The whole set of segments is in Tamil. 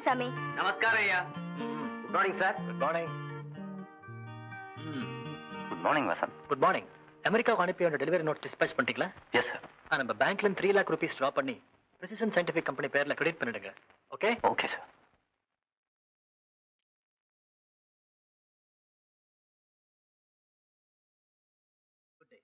சாமி. நமஸ்காரம் ஐயா. Good morning sir. Good morning. Good morning Vasanth. Good morning. அமெரிக்காவுக்கு அனுப்பி அந்த டெலிவரி நோட் டிஸ்பேச் பண்ணிட்டீங்களா? Yes sir. நம்ம பேங்க்ல 3 lakh rupees ட்ரா பண்ணி பிரிசிஷன் சயின்டிபிக் கம்பெனி பேர்ல கிரெடிட் பண்ணிடுங்க. Okay? Okay sir. Good day.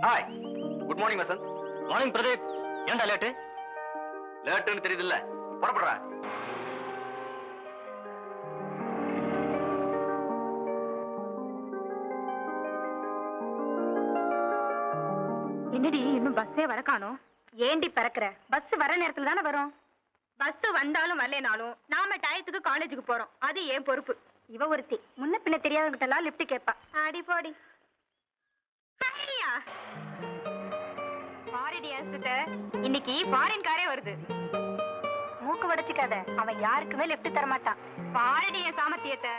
Hi. Good morning Vasanth. Morning Pradeep. ஏன்டா லேட்டு? லேட்டுன்னு தெரியுதுல்ல, புறப்படுறா. என்னடி இன்னும் பஸ்ஸே வர காணோம்? ஏண்டி பறக்குற? பஸ் வர நேரத்துல தானே வரும். பஸ் வந்தாலும் வரலனாலும் நாம டயத்துக்கு காலேஜுக்கு போறோம். அது ஏன் பொறுப்பு. இவ ஒருத்தி முன்ன பின்ன தெரியாதவங்கிட்ட எல்லாம் லிஃப்ட் கேட்பா. அடி போடி. இன்னைக்கு ஃபாரின் காரே வருது. மூக்கு வடிச்சுக்காத, அவன் யாருக்குமே லிஃப்ட் தர மாட்டான். பாரடிய சாமர்த்தியத்தை.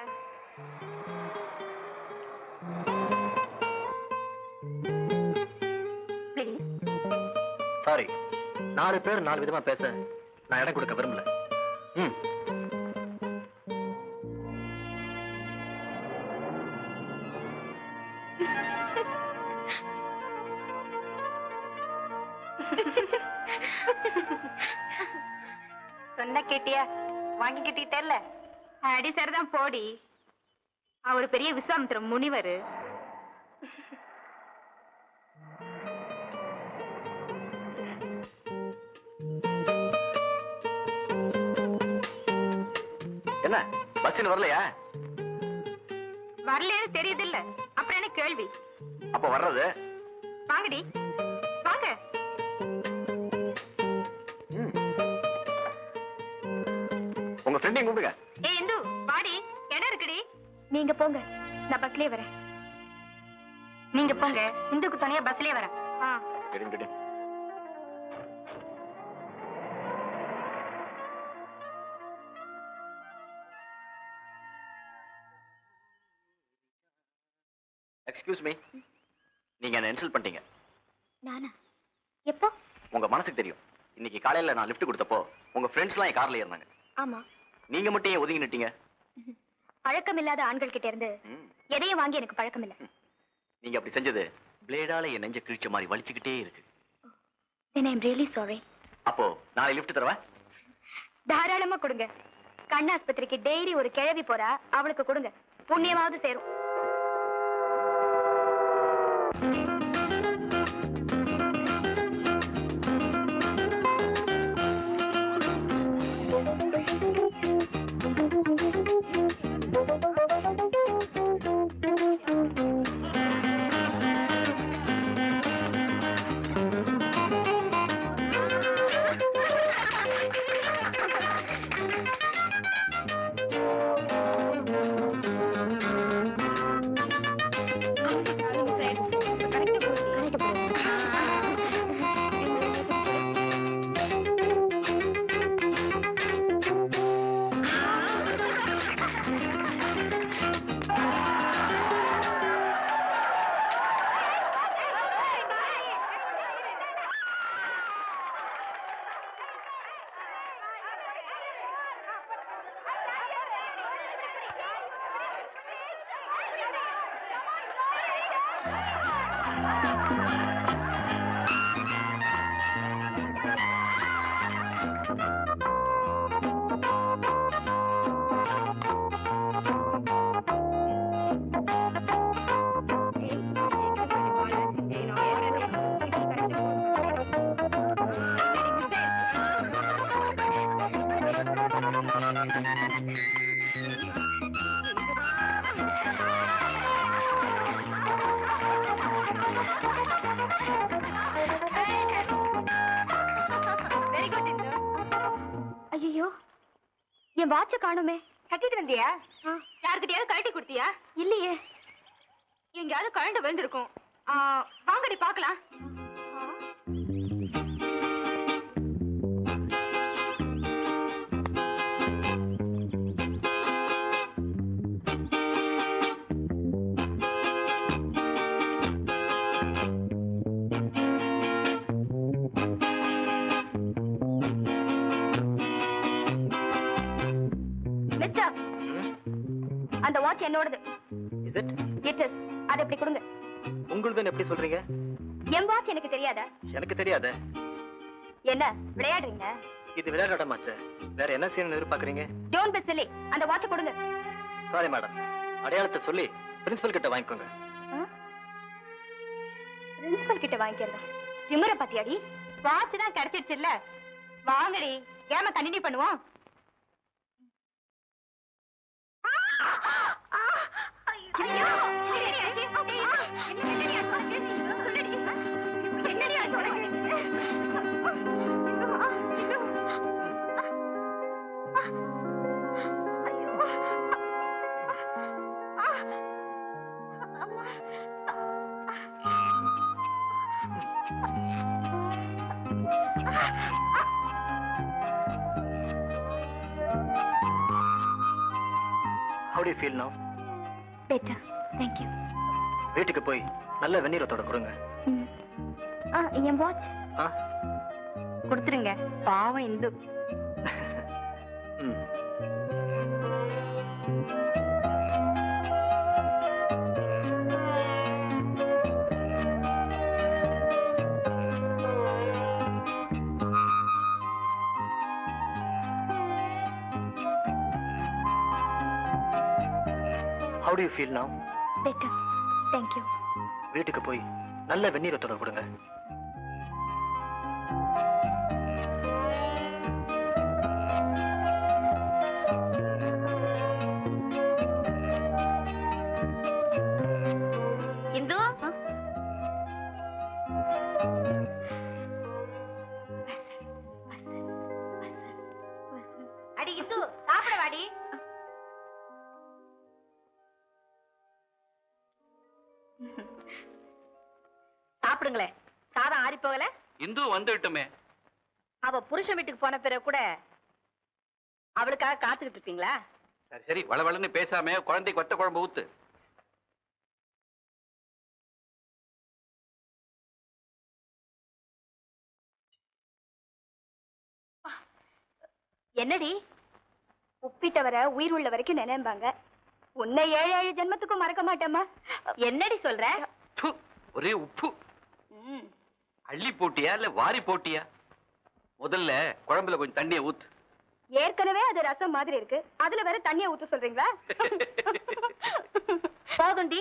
சாரி, 4 பேர் 4 விதமா பேச நான் இடம் கொடுக்க விரும்பல. சொன்ன கேட்டியா? வாங்கி கிட்டிட்டல்ல. அடி சரிதான் போடி. அவர் பெரிய விஸ்வாமித்திர முனிவர். என்ன பஸ் வரலையா? வரலன்னு தெரியுது இல்ல, அப்புறம் என்ன கேள்வி? அப்ப வர்றது. வாங்கடி வாங்க. உங்க ஃப்ரெண்டையும் கூப்பிடுங்க. ஏய் இந்து வாடி, இடம் இருக்குடி. நீங்க போங்க, நான் பஸ்லயே வரேன். நீங்க போங்க, இந்துக்கு தனியா பஸ்லயே வரேன். எக்ஸ்கியூஸ் மீ, நீங்க என்ன இன்சல்ட் பண்ணிட்டீங்க. நானா? எப்போ? உங்க மனசுக்கு தெரியும். இன்னைக்கு காலையில நான் லிஃப்ட் கொடுத்தப்போ உங்க ஃப்ரெண்ட்ஸ்லாம் என் கார்ல ஏறினாங்க. ஆமா. நீங்க மட்டும் ஏன் ஒதுங்கி நிட்டீங்க? பழக்கம் இல்லாத ஆண்கள் கிட்ட இருந்து ம். எதையும் வாங்கி எனக்கு பழக்கம் இல்ல. நீங்க அப்படி செஞ்சது பிளேடால என் நெஞ்ச கிழிச்ச மாதிரி வலிச்சுக்கிட்டே இருக்கு. Then I'm really sorry. அப்போ நாளை லிஃப்ட் தரவா? தாராளமா கொடுங்க. கண் ஆஸ்பத்திரிக்கு டெய்லி ஒரு கிழவி போறா, அவளுக்கு கொடுங்க. புண்ணியமாவது சேரும். ஐயோ, என் வாட்ச காணுமே. கட்டிட்டு வந்தியா? யாருக்கிட்டயாவது கழட்டி கொடுத்தியா? இல்லையே. எங்கயாவது கழண்டு விழுந்திருக்கும். வாங்கடி பாக்கலாம். அந்த வாட்ச் என்னோடது. Is it? It is. அதை எப்படி கொடுங்க. உங்களுதுன்னு எப்படி சொல்றீங்க? என் வாட்ச் எனக்கு தெரியாதா? எனக்கு தெரியாதே. என்ன விளையாடுறீங்க? இது விளையாடமாச்சே. வேற என்ன செய்யணும்னு எதிர்பார்க்கறீங்க? Don't be chilli. அந்த வாட்ச் கொடுங்க. Sorry madam. அடையாளத்தை சொல்லி பிரின்சிபல் கிட்ட வாங்கிக்கோங்க. பிரின்சிபல் கிட்ட வாங்கிக்கிறதா? திமிர பாத்தியாடி? வாட்ச் தான் கிடைச்சிடுச்சு இல்ல? வாங்கடி. கேம கண்டினியூ பண்ணுவோம். How do you feel now? Better. Thank you. வீட்டுக்கு போய் நல்ல வெந்நீரத்தோட கொடுங்க. என் வாட்ச் கொடுத்துருங்க. பாவம் Hindu. How do you feel now? Better. Thank you. வீட்டுக்கு போய் நல்ல வெந்நீரத்தோட கொடுங்க. இந்து அடி இந்து சாப்பிட வாடி. சாப்பிடுங்களே. சாதம் ஆறி போகல. இந்து வந்துட்டுமே. அவ புருஷன் வீட்டுக்கு போன பிறகு கூட அவளுக்காக காத்துக்கிட்டு இருப்பீங்களா? சரி சரி, வளவளன்னு பேசாம குழந்தைக்கு வத்த குழம்பு ஊத்து. என்னடி உப்பிட்டவரை உயிர் உள்ள வரைக்கும் நினைப்பாங்க. உன்னை 7 ஜென்மத்துக்கும் மறக்க மாட்டேம்மா. என்னடி சொல்ற? ப்பு, ஒரே உப்பு. அள்ளி போட்டியா இல்ல வாரி போட்டியா? முதல்ல குழம்புல கொஞ்சம் தண்ணியை ஊத்து. ஏற்கனவே அது ரசம் மாதிரி இருக்கு, அதுல வேற தண்ணியை ஊத்த சொல்றீங்களா? போதுண்டி,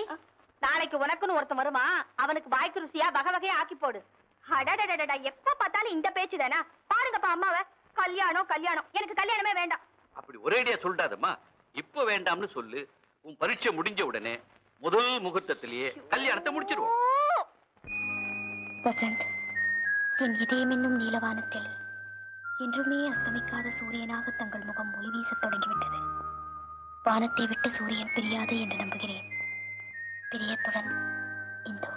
நாளைக்கு உனக்குன்னு ஒருத்தன் வருமா, அவனுக்கு வாய்க்கு ருசியா வகை வகையா ஆக்கி போடு. அடடடடடா, எப்ப பார்த்தாலும் இந்த பேச்சு தானா? பாருங்கப்பா அம்மாவை, கல்யாணம் கல்யாணம், எனக்கு கல்யாணமே வேண்டாம். அப்படி ஒரேடியா சொல்லிட்டாதம்மா. இப்ப வேண்டாம்னு சொல்லு. உன் பரீட்சை முடிஞ்ச உடனே முதல் முகூர்த்தத்திலேயே கல்யாணத்தை முடிச்சிருவோம். வசந்த், என் இதயம் என்னும் நீலவானத்தில் என்றுமே அஸ்தமிக்காத சூரியனாக தங்கள் முகம் ஒளி வீசத் தொடங்கிவிட்டது. வானத்தை விட்டு சூரியன் பிரியாது என்று நம்புகிறேன். பிரியத்துடன் இந்தோ.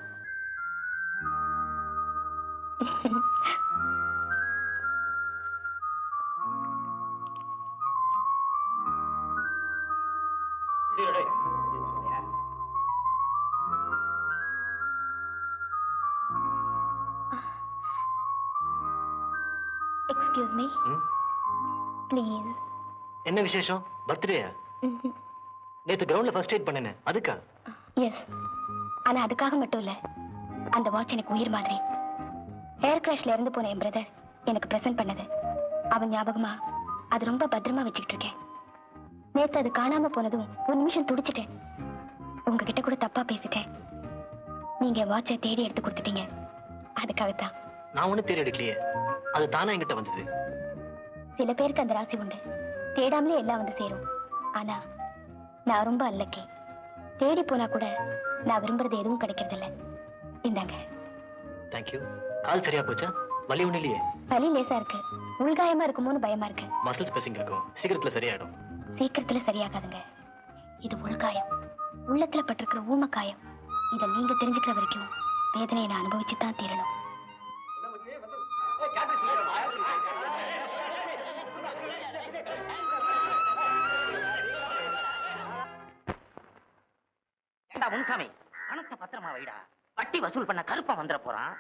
Excuse me please. என்ன விசேஷம்? பர்த்டேயா? நேத்து கிரவுண்ட்ல ஃபர்ஸ்ட் எய்ட் பண்ணேனே, அதுக்கா? எஸ், ஆனா அதுக்காக மட்டும் இல்ல. அந்த வாட்ச் எனக்கு உயிர் மாதிரி. ஏர் கிராஷ்ல இருந்து போன என் பிரதர் எனக்கு பிரசன்ட் பண்ணது. அவன் ஞாபகமா அது ரொம்ப பத்திரமா வச்சுக்கிட்டு இருக்கேன். நேத்து அது காணாம போனதும் ஒரு நிமிஷம் துடிச்சிட்டேன். உங்ககிட்ட கூட தப்பா பேசிட்டேன். நீங்க வாட்சை தேடி எடுத்து கொடுத்துட்டீங்க. அதுக்காகத்தான். நான் ஒண்ணு தேடி எடுக்கலையே, அது தானா என்கிட்ட வந்தது. சில பேருக்கு அந்த ராசி உண்டு, தேடாமலே எல்லாம் வந்து சேரும். ஆனா நான் ரொம்ப அல்லக்கே. தேடி போனா கூட நான் விரும்புறது எதுவும் கிடைக்கிறதில்ல. இந்தாங்க. தேங்க்யூ. கால் சரியா போச்சா? வலி ஒண்ணு இல்லையே? வலி லேசா இருக்கு, உள்காயமா இருக்குமோன்னு பயமா இருக்கு. மசில்ஸ் பேசிங் இருக்கும், சீக்கிரத்துல சரியாயிடும். சீக்கிரத்துல சரியாகாதுங்க. இது உள்காயம், உள்ளத்துல பட்டிருக்கிற ஊமக்காயம். இதை நீங்க தெரிஞ்சுக்கிற வரைக்கும் வேதனையை நான் அனுபவிச்சுதான் தீரணும். ஏண்டா முன்சாமி, பணத்தை பத்திரமா வைடா. வட்டி வசூல் பண்ண கருப்பா வந்துட போறான்.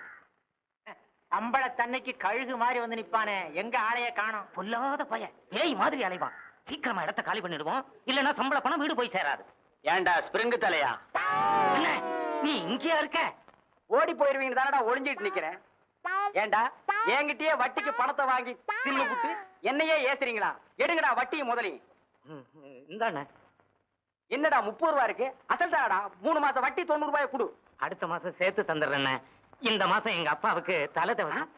சம்பளத்தன்னைக்கு கழுகு மாதிரி வந்து நிப்பானே, எங்க ஆளைய காணோம். பொல்லாத பையன், பேய் மாதிரி அலைவான். சீக்கிரமா இடத்த காலி பண்ணிடுவோம், இல்லன்னா சம்பள பணம் வீடு போய் சேராது. ஏண்டா ஸ்பிரிங்கு தலையா, என்ன நீ இங்கேயா இருக்க? ஓடி போயிருவீங்க தானடா ஒளிஞ்சிட்டு நிக்கிறேன். ஏண்டா என்கிட்டயே வட்டிக்கு பணத்தை வாங்கி தின்னு புட்டு என்னையே ஏசுறீங்களா? எடுங்கடா வட்டியை முதலையும். இந்தாண்ண. என்னடா 30 ரூபா இருக்கு, அசல் தானடா. 3 மாசம் வட்டி 90 ரூபாய் கொடு. அடுத்த மாசம் சேர்த்து தந்துடுறேண்ணே. இந்த மாசம் எங்க அப்பாவுக்கு தலை தவசம்.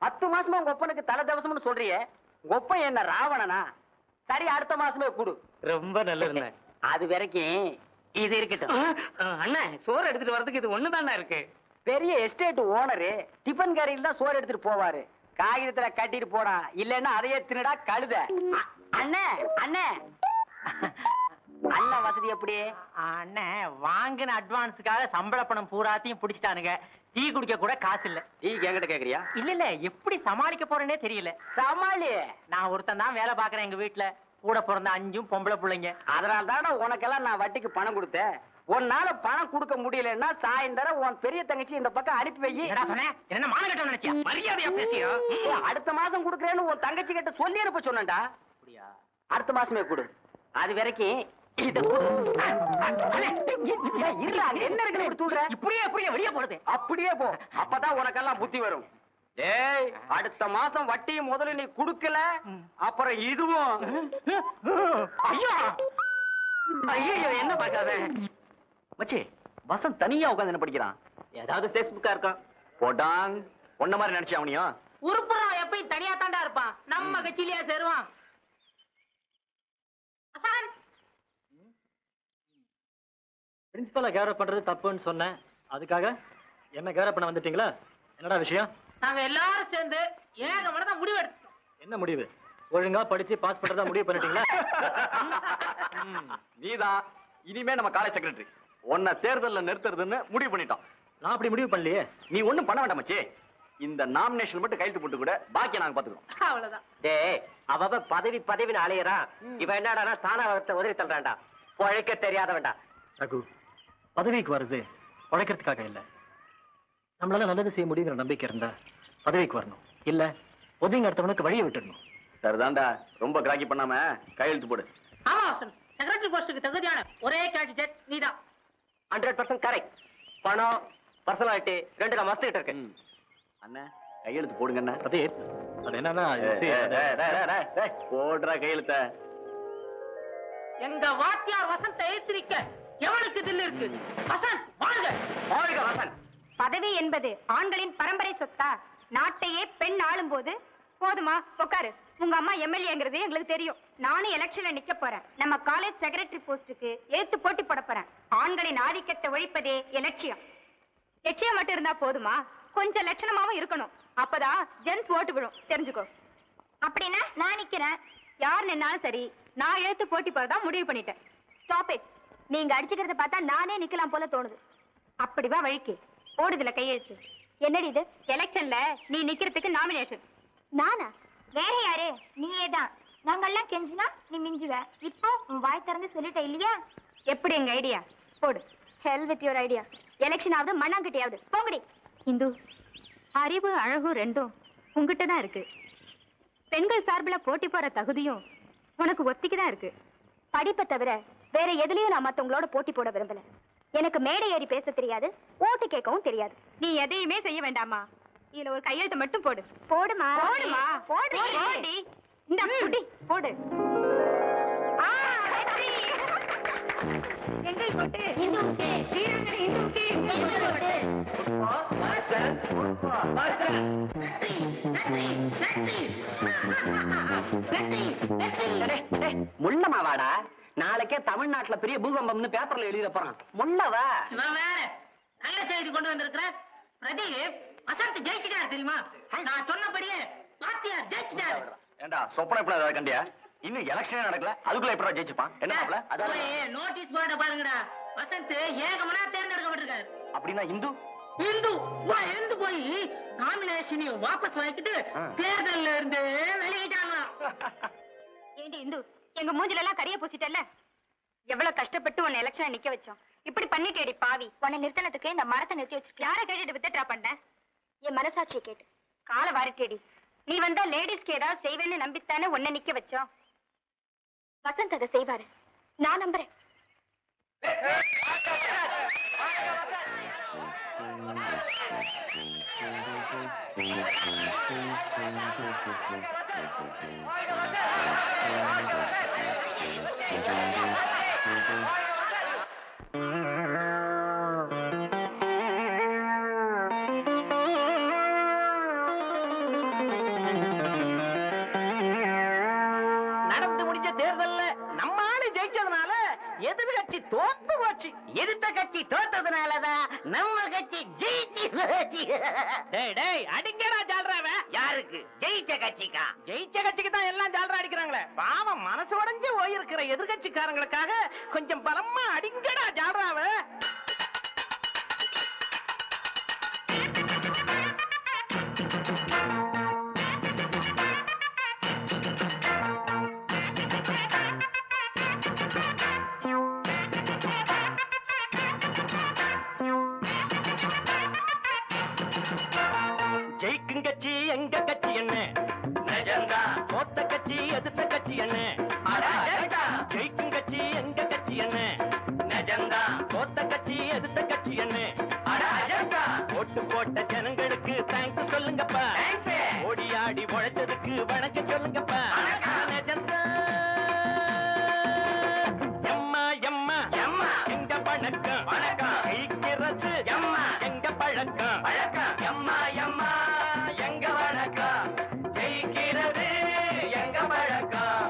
10 மாசமா உங்க ஒப்பனுக்கு தலை தவசம்னு சொல்றியே, உங்க ஒப்பன் என்ன ராவணனா? சரி, அடுத்த மாசமே கொடு. ரொம்ப நல்லதுண்ணே. அது வரைக்கும் இது இருக்கட்டும். அண்ணே, சோறு எடுத்துட்டு வர்றதுக்கு இது ஒண்ணுதானே இருக்கு. பெரிய எஸ்டேட் ஓனரு டிபன் கரையில் தான் சோறு எடுத்துட்டு போவாரு. காகிதத்துல கட்டிட்டு போடா, இல்லன்னா அதையே தின்னுடா கழுத. அண்ணே அண்ணே அண்ணன் வசதி எப்படி? அண்ணே, வாங்கின அட்வான்ஸுக்காக சம்பள பணம் பூராத்தையும் பிடிச்சிட்டானுங்க. டீ குடிக்க கூட காசு இல்ல. டீ என்கிட்ட கேக்குறியா? இல்ல, எப்படி சமாளிக்க போறேனே தெரியல. சமாளி. நான் ஒருத்தன் தான் வேலை பாக்குறேன் எங்க வீட்டுல. கூட பிறந்த 5 பொம்பளை பிள்ளைங்க. அதனால தானே உனக்கெல்லாம் நான் வட்டிக்கு பணம் கொடுத்தேன். உன்னால பணம் கொடுக்க முடியலன்னா சாயந்தரம் உன் பெரிய தங்கச்சி இந்த பக்கம் அனுப்பி வை. என்னடா சொன்ன? என்ன மானகட்டம் நினைச்சியா? மரியாதையா பேசியா? அடுத்த மாசம் கொடுக்கறேன்னு உன் தங்கச்சி கிட்ட சொல்லி அனுப்ப சொன்னேன்டா. அப்படியா? அடுத்த மாசமே கொடு. அது வரைக்கும் இத கொடு. இல்ல, அங்க என்ன இருக்குன்னு இப்படி சொல்ற? இப்படியே வெளியே போறது. அப்படியே போ, அப்பதான் உனக்கெல்லாம் புத்தி வரும். ஏய், அடுத்த மாசம் வட்டி முதல்ல நீ குடுக்கல, அப்புறம் இதுவும். ஐயோ ஐயோ, என்ன பாக்காத மச்சி, வசந்த் தனியா உட்காந்து என்ன படிக்கிறான்? ஏதாவது பேஸ்புக்கா இருக்கும். போட்டான் ஒன்ன மாதிரி நினைச்சு அவனையும். உருப்புறம் எப்பயும் தனியா தாண்டா இருப்பான். நம்ம கட்சியிலேயே சேருவான். பிரின்சிபலை கேரப் பண்றது தப்புன்னு சொன்னேன், அதுக்காக என்ன கேரப் பண்ண வந்துட்டீங்களா? என்னடா விஷயம்? நாங்க எல்லாரும் சேர்ந்து ஏகமனதா முடிவு எடுத்தோம். என்ன முடிவு? ஒழுங்கா படிச்சு பாஸ் பண்றதா முடிவு பண்ணிட்டீங்களா? நீதான் இனிமே நம்ம காலேஜ் செக்ரட்டரி. உன்னை தேர்தல்ல நிறுத்துறதுன்னு முடிவு பண்ணிட்டோம். நான் அப்படி முடிவு பண்ணலையே. நீ ஒண்ணும் பண்ண வேண்டாம் மச்சி. இந்த நாமினேஷன் மட்டும் கையெழுத்து போட்டு கூட பாக்கி நாங்க பாத்துக்கிறோம். அவ்வளவுதான். டேய், அவ பதவின்னு அலையறான். இவன் என்னடா தானா வரத்தை உதவி தள்ளுறான்டா. பொழைக்க தெரியாதவன்டா. ரகு, பதவிக்கு வருது உழைக்கிறதுக்காக இல்ல. நம்மளால நல்லது செய்ய முடியுங்கிற நம்பிக்கை இருந்தா பதவிக்கு வரணும். இல்ல ஒதுங்க அடுத்தவனுக்கு வழியை விட்டுடணும். சரிதான்டா, ரொம்ப கிராக்கி பண்ணாம கையெழுத்து போடு. ஆமா வசந்த், செக்ரட்டரி போஸ்டுக்கு தகுதியான ஒரே கேண்டிடேட் நீதான். 100% கரெக்ட். பணம், பர்சனாலிட்டி ரெண்டு நான் மஸ்ட் இருக்கு. அண்ணா கையெழுத்து போடுங்க அண்ணா. அது அது என்னன்னா போடுறா கையெழுத்த. எங்க வாத்தியார் வசந்த் எழுத்திருக்க எவனுக்கு தில்லு இருக்கு? வசந்த் வாழ்க! வாழ்க வசந்த்! பதவி என்பது ஆண்களின் பரம்பரை சொத்தா? நாட்டையே பெண் ஆளும் போது போதுமா? உட்காரு. உங்க அம்மா எம்எல்ஏங்கிறது எங்களுக்கு தெரியும். நானும் எலெக்ஷன்ல நிக்க போறேன். நம்ம காலேஜ் செக்ரட்டரி போஸ்டுக்கு எழுத்து போட்டி போட போறேன். ஆண்களின் ஆதிக்கத்தை ஒழிப்பதே என் லட்சியம். லட்சியம் மட்டும் இருந்தா போதுமா? கொஞ்சம் லட்சணமாவும் இருக்கணும். அப்பதான் ஜென்ஸ் ஓட்டு விடும், தெரிஞ்சுக்கோ. அப்படின்னா நான் நிக்கிறேன். யார் நின்னாலும் சரி, நான் எழுத்து போட்டி போறதா முடிவு பண்ணிட்டேன். Stop it. நீங்க அடிச்சுக்கிறத பார்த்தா நானே நிக்கலாம் போல தோணுது. அப்படிவா வழிக்கு ஓடுதுல கையெழுத்து. என்னடி இது? எலெக்ஷன்ல நீ நிக்கிறதுக்கு நாமினேஷன். நானா? வேற யாரு? நீயே தான். நாங்கெல்லாம் கெஞ்சினா நீ மிஞ்சுவ. இப்போ உன் வாய் திறந்து சொல்லிட்ட இல்லையா? எப்படி எங்க ஐடியா? போடு. Hell with your idea. Election ஆகுது, மண்ணாங்கட்டியாவது. போங்கடி. இந்து, அறிவு அழகு ரெண்டும் உங்ககிட்ட தான் இருக்கு. பெண்கள் சார்பில் போட்டி போற தகுதியும் உனக்கு ஒத்திக்குதான் இருக்கு. படிப்பை தவிர வேற எதுலயும் நான் மத்தவங்களோட போட்டி போட விரும்பல. எனக்கு மேடை ஏறி பேச தெரியாது, ஓட்டு கேட்கவும் தெரியாது. நீ எதையுமே செய்ய வேண்டாமா? இதுல ஒரு கையெழுத்து மட்டும் போடு. போடுமா? போடுமா? போடு. போடி. இந்த புடி போடு. எங்கள் கொட்டு இந்துவுக்கு, வீராங்கனை இந்துவுக்கு எங்கள் கொட்டு. முள்ளமாவாடா, நாளைக்கே தமிழ்நாட்டுல பெரிய பூகம்பம்னு பேப்பர்ல எழுத போறான். முள்ளவா? நான் வேற நல்ல செய்தி கொண்டு வந்திருக்கிற. பிரதீப் வசந்த் ஜெயிச்சுட்டாரு தெரியுமா? நான் சொன்னபடியே வாத்தியார் ஜெயிச்சுட்டாரு. ஏண்டா சொப்பனை எப்படி ஏதாவது கண்டியா? இன்னும் எலெக்ஷனே நடக்கல, அதுக்குள்ள எப்படி ஜெயிச்சுப்பான்? என்ன மாப்ள? நோட்டீஸ் போர்ட பாருங்கடா. வசந்த் ஏகமனா தேர்ந்தெடுக்கப்பட்டிருக்காரு. அப்படின்னா இந்து இந்து எழுந்து போய் நாமினேஷனையும் வாபஸ் வாங்கிட்டு தேர்தல்ல இருந்து வெளியிட்டாங்களா? ஏண்டி இந்து, எங்க மூஞ்சில எல்லாம் கரிய பூசிட்டல்ல? எவ்வளவு கஷ்டப்பட்டு உன்னை எலெக்ஷன் நிக்க வச்சோம். இப்படி பண்ணிட்டேடி பாவி. உன்னை நிறுத்தினதுக்கு இந்த மரத்தை நிறுத்தி வச்சிருக்க. யாரை கேட்டுட்டு வித்ட்ரா பண்ண? என் மனசாட்சியை கேட்டு. காலை வாரிட்டேடி. நீ வந்தா லேடிஸ்க்கு ஏதாவது செய்வேன்னு நம்பித்தானே உன்னை நிக்க வச்சோம். வசந்த் அதை செய்வாரு, நான் நம்புறேன். நடந்து முடிஞ்ச தேர்தல்ல நம்ம ஆளு ஜெயிச்சதுனால எதிர்கட்சி தோத்து போச்சு. எதிர்த்த கட்சி தோத்ததுனாலதான் நம்ம கட்சி ஜெயிச்சு போச்சு. டேய் டேய் அடிங்கடா ஜால்ராவ. யாருக்கு? ஜெயிச்ச கட்சிக்கா? ஜெயிச்ச கட்சிக்கு தான் எல்லாம் ஜால்ரா அடிக்கிறாங்களே. பாவம் மனசு உடைஞ்சு போயிருக்கிற எதிர்கட்சிக்காரங்களுக்காக கொஞ்சம் பலமா அடிங்கடா ஜால்ராவ. ஜெயிக்கும் கட்சி எங்க கட்சி என்ன? தோத்த கட்சி எதிர்த்த கட்சி என்ன? ஜெயிக்கும் கட்சி எங்க கட்சி என்ன? தோத்த கட்சி எதிர்த்த கட்சி என்ன? ஓட்டு போட்ட ஜனங்களுக்கு தேங்க்ஸ் சொல்லுங்கப்பா. ஓடி ஆடி உழைச்சதுக்கு வணக்கம் சொல்லுங்கப்பா. நெஜந்தா. எம்மா எம்மா எம்மா எங்க வணக்கம் வணக்கம். ஜெயிக்கிறது எம்மா எங்க பழக்கம் பழக்கம். எம்மா எம்மா எங்க வணக்கம். ஜெயிக்கிறது எங்க பழக்கம்.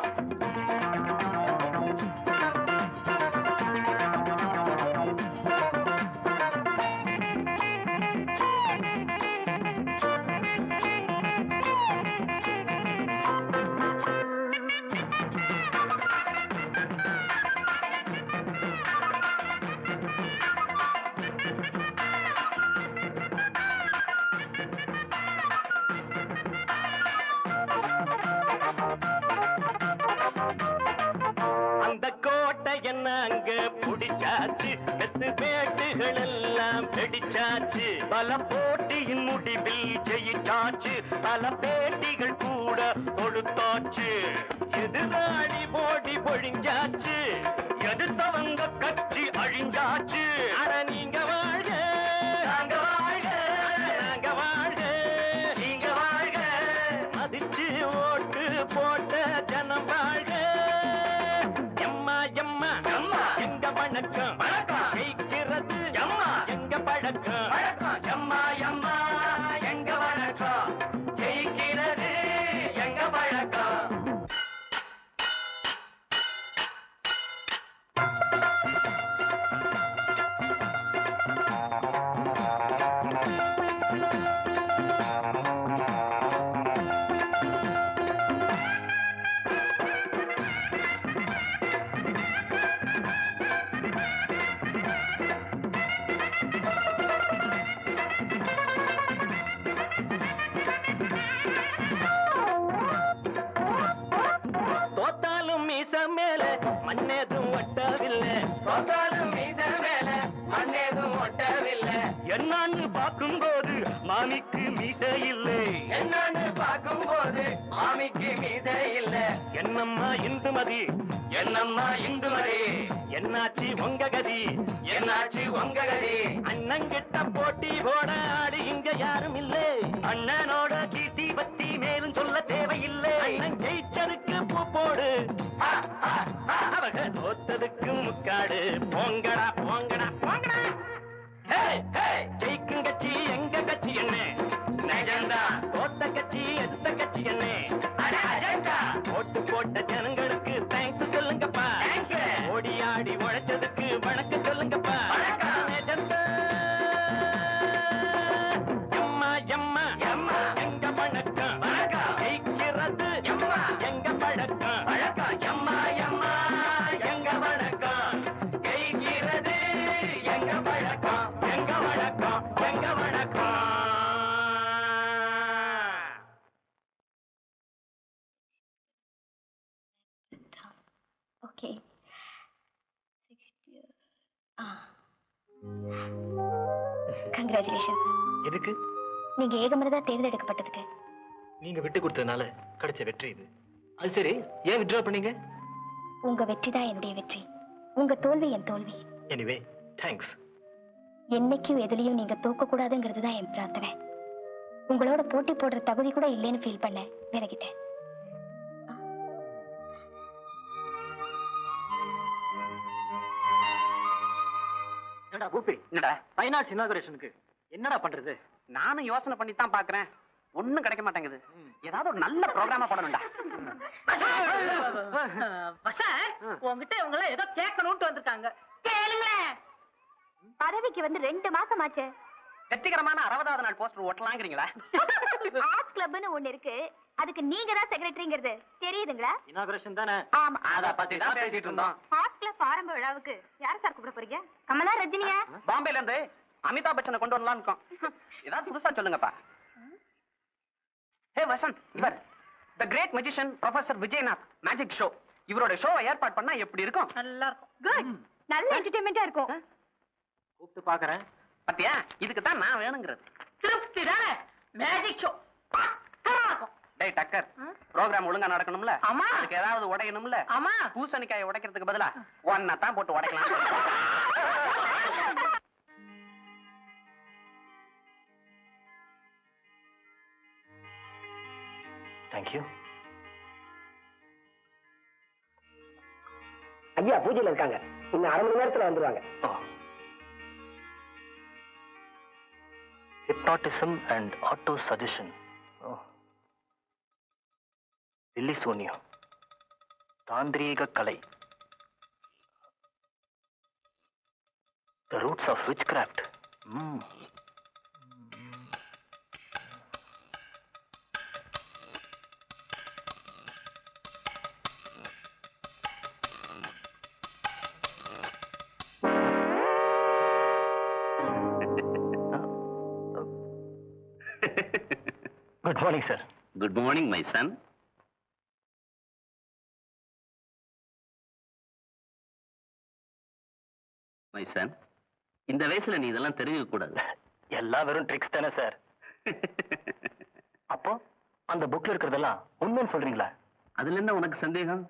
அந்த கோட்டை என்ன அங்க புடிச்சாச்சு. வெத்து வேட்டுகள் எல்லாம் வெடிச்சாச்சு. பல போட்டியின் முடிவில் ஜெயிச்சாச்சு. பல பேட்டிகள் கூட கொடுத்தாச்சு. எதிராளி போடி பொழிஞ்சாச்சு, எதிர்த்தவங்க கட்சி அழிஞ்சாச்சு. அட நீங்க வாழ்க, நாங்க வாழ்க, நாங்க வாழ்க, நீங்க வாழ்க, மதிச்சு ஓட்டு போட்ட ஜனம் வாழ்க. எம்மா எம்மா எம்மா எங்க வணக்கம் வணக்கம், ஜெயிக்கிறது எம்மா எங்க பழக்கம் வழக்கம். எம்மா எம்மா எங்க வணக்கம், ஜெயிக்கிறது எங்க பழக்கம். தோத்தாலும் மீச மேல மண்ணேதும் ஒட்டவில்லை, தோத்தாலும் மீச மேல மண்ணேதும் ஒட்டவில்லை. என்னான்னு பார்க்கும்போது மாமிக்கு மீச இல்லை, என்னான்னு பார்க்கும்போது மாமிக்கு மீச இல்லை. என்னம்மா இந்துமதி, என்னம்மா இந்துமதி, என்னாச்சு உங்க கதி, என்னாச்சு உங்க கதி. அண்ணங்கிட்ட போட்டி போட ஆடு இங்க யாரும் இல்லை, அண்ணனோட கீர்த்தி பத்தி மேலும் சொல்ல தேவையில்லை. அண்ணன் ஜெயிச்சதுக்கு பூ போடு, அவங்க தோத்ததுக்கு முக்காடு. போங்கடா போங்கடா போங்கடா. ஜெயிக்கும் கட்சி எங்க கட்சி என்ன நிஜந்தா, தோத்த கட்சி எதிர்த்த கட்சி என்ன அஜெண்டா. ஓட்டு போட்ட ஜனங்களுக்கு தேங்க்ஸ் சொல்லுங்கப்பா, ஓடி ஆடி உழைச்சதுக்கு வணக்கம் சொல்லுங்கப்பா. நிஜந்தா. எம்மா எம்மா எம்மா எங்க வணக்கம் வணக்கம், ஜெயிக்கிறது எம்மா எங்க பழக்கம் வழக்கம். எம்மா எம்மா எங்க வணக்கம், ஜெயிக்கிறது எங்க பழக்கம், எங்க வழக்கம், எங்க வணக்கம். ஓகே. கங்க்ராச்சுலேஷன்ஸ். எதுக்கு? நீங்க ஏகமனதா தேர்ந்தெடுக்கப்பட்டதுக்கு. நீங்க விட்டு கொடுத்ததுனால கிடைச்ச வெற்றி இது. அது சரி, ஏன் வித்ட்ரா பண்ணீங்க? உங்க வெற்றி தான் என்னுடைய வெற்றி, உங்க தோல்வி என் தோல்வி. Anyway thanks. என்னைக்கும் எதுலயும் நீங்க தோக்க கூடாதுங்கிறது தான் என் பிரார்த்தனை. உங்களோட போட்டி போடுற தகுதி கூட இல்லைன்னு ஃபீல் பண்ண விலகிட்டேன். என்னடா பூபி, என்னடா ஃபைன் ஆர்ட்ஸ் இனாகுரேஷனுக்கு என்னடா பண்றது? நானும் யோசனை பண்ணி தான் பாக்குறேன், ஒண்ணும் கிடைக்க மாட்டேங்குது. ஏதாவது ஒரு நல்ல ப்ரோக்ராமா போடணும்டா. உங்ககிட்ட இவங்க எல்லாம் ஏதோ கேட்கணும்னு வந்திருக்காங்க, கேளுங்களேன். பதவிக்கு வந்து 2 மாசம் ஆச்சு. வெற்றிகரமான 60வது நாள் போஸ்டர் ஓட்டலாங்கிறீங்களா? ஆர்ட்ஸ் கிளப்னு ஒண்ணு இருக்கு, அதுக்கு நீங்க தான் செக்ரட்டரிங்கிறது தெரியுதுங்களா? இனாகுரேஷன் தானே? ஆமா. அத பத்தி தான் பேசிட்டு இருந்தோம். ஆர்ட்ஸ் கிளப் ஆரம்ப விழாவுக்கு யார் சார் கூப்பிட போறீங்க? கமலா, ரஜினியா? பாம்பேல இருந்து அமிதாப் பச்சனை கொண்டு வரலாம்னு இருக்கோம். ஏதாவது புதுசா சொல்லுங்கப்பா. ஹே வசந்த், இவர் the great magician professor Vijayanath magic show. இவரோட ஷோவை ஏற்பாடு பண்ணா எப்படி இருக்கும்? நல்லா இருக்கும். குட், நல்ல என்டர்டெயின்மெண்டா இருக்கும். கூப்பிட்டு பாக்குறேன். பத்தியா, இதுக்கு தான் நான் வேணுங்கிறது. திருப்தி தானே? மேஜிக் ஷோ டேய் டக்கர், ப்ரோகிராம் ஒழுங்கா நடக்கணும்ல? ஆமா. அதுக்கு ஏதாவது உடையணும்ல? ஆமா. பூசணிக்காயை உடைக்கிறதுக்கு பதிலா ஒன்ன தான் போட்டு உடைக்கலாம். தேங்க்யூ. ஐயா பூஜையில இருக்காங்க, இன்னும் 1/2 மணி நேரத்துல வந்துருவாங்க. Hypnotism and auto suggestion. பில்லி சோனியம், தாந்திரீக கலை, the roots of witchcraft. Good morning, sir. Good morning, my son. My son, இந்த வயசுல நீ இதெல்லாம் தெரிஞ்சுக்க கூடாது. எல்லாம் வெறும் ட்ரிக்ஸ் தானே சார்? அப்போ அந்த புக்ல இருக்கிறதெல்லாம் உண்மைன்னு சொல்றீங்களா? அதுல என்ன உனக்கு சந்தேகம்?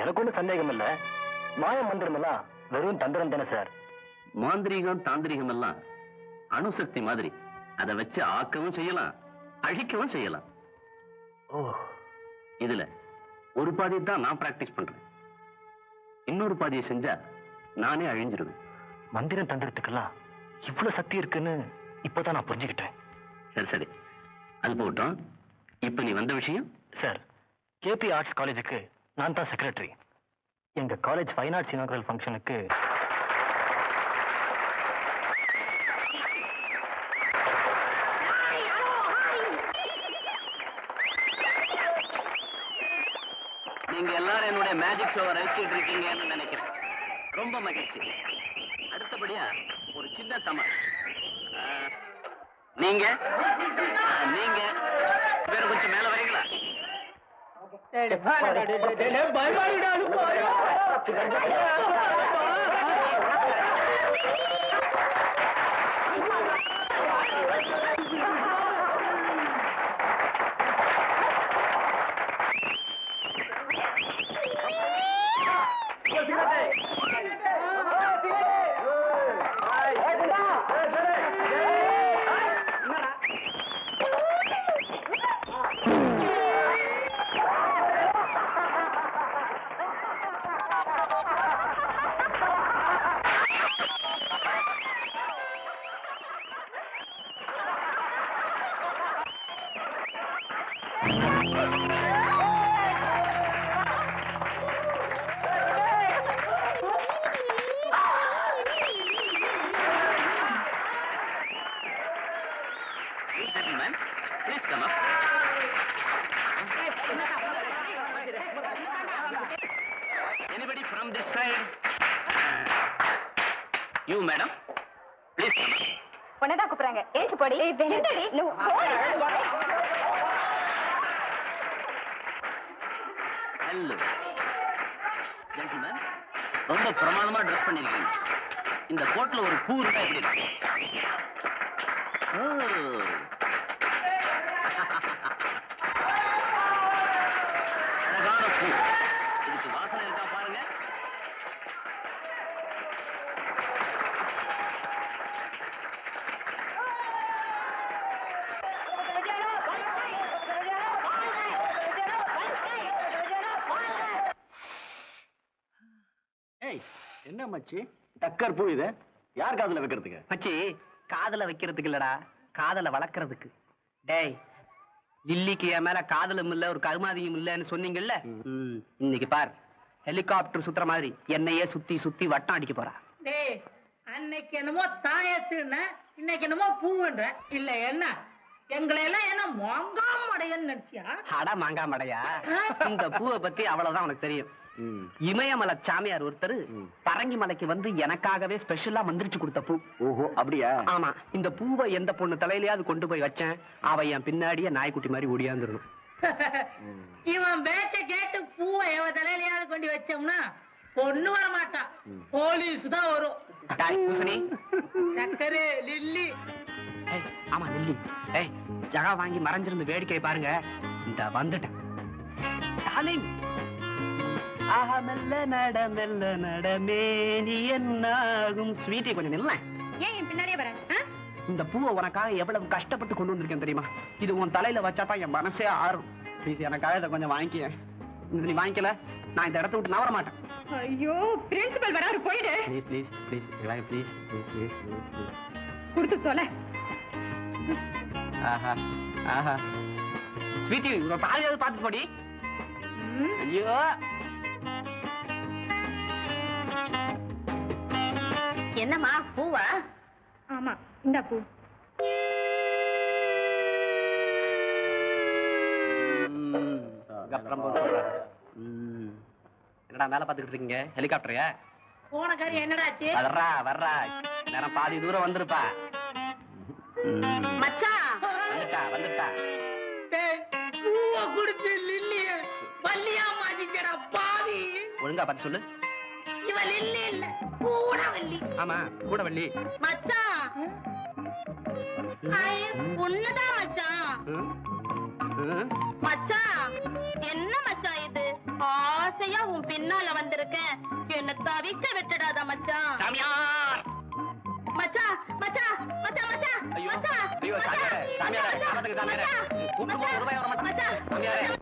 எனக்கு ஒன்றும் சந்தேகம் இல்ல. மாய மந்திரம் எல்லாம் வெறும் தந்திரம் தானே சார்? மாந்திரீகம் தாந்திரிகம் எல்லாம் அணுசக்தி மாதிரி. அதை வச்சு ஆக்கவும் செய்யலாம், அழிக்கவும் செய்யலாம். ஓ, இதுல ஒரு பாதியை தான் நான் பிராக்டிஸ் பண்றேன். இன்னொரு பாதியை செஞ்சா நானே அழிஞ்சிருவேன். மந்திரம் தந்திரத்துக்கெல்லாம் இவ்வளவு சக்தி இருக்குன்னு இப்போதான் நான் புரிஞ்சுக்கிட்டேன். சரி சரி, அது போட்டோம். இப்ப நீ வந்த விஷயம்? சார், கேபி ஆர்ட்ஸ் காலேஜுக்கு நான் தான் செக்ரட்டரி. எங்க காலேஜ் ஃபைன் ஆர்ட்ஸ் இனாகுரல் ஃபங்க்ஷனுக்கு நீங்க எல்லாரும் என்னுடைய மேஜிக் ஷோவை ரசிச்சிட்டு இருக்கீங்கன்னு நினைக்கிறேன். ரொம்ப மகிழ்ச்சி. அடுத்தபடியா ஒரு சின்ன சமர். நீங்க நீங்க வேற கொஞ்சம் மேல வரீங்களா? Please come up. Anybody from this side? You, madam. Please come up. உன்னதான் கூப்பிடுறாங்க. ஏச்சு போடி. Hello. Gentlemen, ரொம்ப பிரமாதமா ட்ரெஸ் பண்ணிருக்கீங்க. இந்த கோட்ல ஒரு பூ இருந்தா எப்படி இருக்கு? அழகான பூ. இதுக்கு வாசனை இருக்கா பாருங்க. ஏய், என்ன மச்சி டக்கர் பூ இது? யார் காதுல வைக்கிறதுக்கு? மச்சி, காதல வைக்கிறதுக்கு இல்லடா, காதல வளர்க்கறதுக்கு. டேய், லில்லிக்கு என் மேல காதலும் இல்ல, ஒரு கருமாதியும் இல்லன்னு சொன்னீங்கல்ல, இன்னைக்கு பார், ஹெலிகாப்டர் சுத்துற மாதிரி என்னையே சுத்தி சுத்தி வட்டம் அடிக்க போறா. டேய், அன்னைக்கு என்னமோ தாயத்துன்னு, இன்னைக்கு என்னமோ பூவுன்ற. இல்ல என்ன, எங்களை எல்லாம் என்ன மாங்காமடையன்னு நினைச்சியா? அட மாங்காமடையா, இந்த பூவை பத்தி அவ்வளவுதான் உனக்கு தெரியும். இமயமலை சாமியார் ஒருத்தர் பரங்கி மலைக்கு வந்து எனக்காகவே ஸ்பெஷலா மந்திரிச்சு கொடுத்த பூ. ஓஹோ, அப்படியா? ஆமா, இந்த பூவை எந்த பொண்ணு தலையிலயாவது கொண்டு போய் வச்சேன், அவ என் பின்னாடியே நாய்க்குட்டி மாதிரி ஓடியாந்துடணும். இவன் பேச்ச கேட்டு பூவை எவ தலையிலயாவது கொண்டு வச்சோம்னா பொண்ணு வர மாட்டான், போலீஸ் தான் வரும். சக்கரு லில்லி. ஆமா லில்லி. ஏய், ஜகா வாங்கி மறைஞ்சிருந்து வேடிக்கை பாருங்க. இந்த வந்துட்டேன். ஆஹா, மெல்ல நட மெல்ல நடமே நீ என்னாகும். ஸ்வீட்டி கொஞ்சம் நில்ல. ஏன் என் பின்னாடியே வரேன்? இந்த பூவை உனக்காக எவ்வளவு கஷ்டப்பட்டு கொண்டு வந்திருக்கேன் தெரியுமா? இது உன் தலையில வச்சா தான் என் மனசே ஆறும். ப்ளீஸ் எனக்காக இதை கொஞ்சம் வாங்கிக்க. நீ வாங்கிக்கல, நான் இந்த இடத்த விட்டு நவர மாட்டேன். ஐயோ, பிரின்சிபல் வராரு, போயிடு. Please please please please please please please. கொடுத்து தொலை. ஆஹா ஆஹா. ஸ்வீட்டி, உங்க பாதியாவது பார்த்து போடி. ஐயோ, என்னம்மா பூவா? ஆமா, இந்த பூ. என்னடா மேல பாத்துக்கிட்டு இருக்கீங்க? ஹெலிகாப்டரையா? போன காரியம் என்னடாச்சு? வர்றா வர்றா, நேரம் பாதி தூரம் வந்திருப்பா. மச்சான் வந்துட்டா வந்துட்டா. பூவை குடிச்சு லில்லிய பல்லியா மாத்திச்சடா பாவி. ஒழுங்கா பார்த்து சொல்லு. இவ லில்லி இல்ல, பூடவல்லி. ஆமா, கூடவள்ளி. மச்சான், பொண்ணுதான் மச்சான். மச்சான், என்ன மச்சான் ஆசையா உன் பின்னால வந்திருக்கேன். என்ன தவிக்க விட்டுடாத மச்சான். சாமியார் மச்சான் மச்சான் மச்சான் மச்சான் ஐயோ, மச்சான் ஐயோ, சாமியாரே, சாமியாரே, காப்பாத்துங்க சாமியாரே. கூப்பிட்டு போக ரூபாய் வர மாட்டேன். சாமியாரே.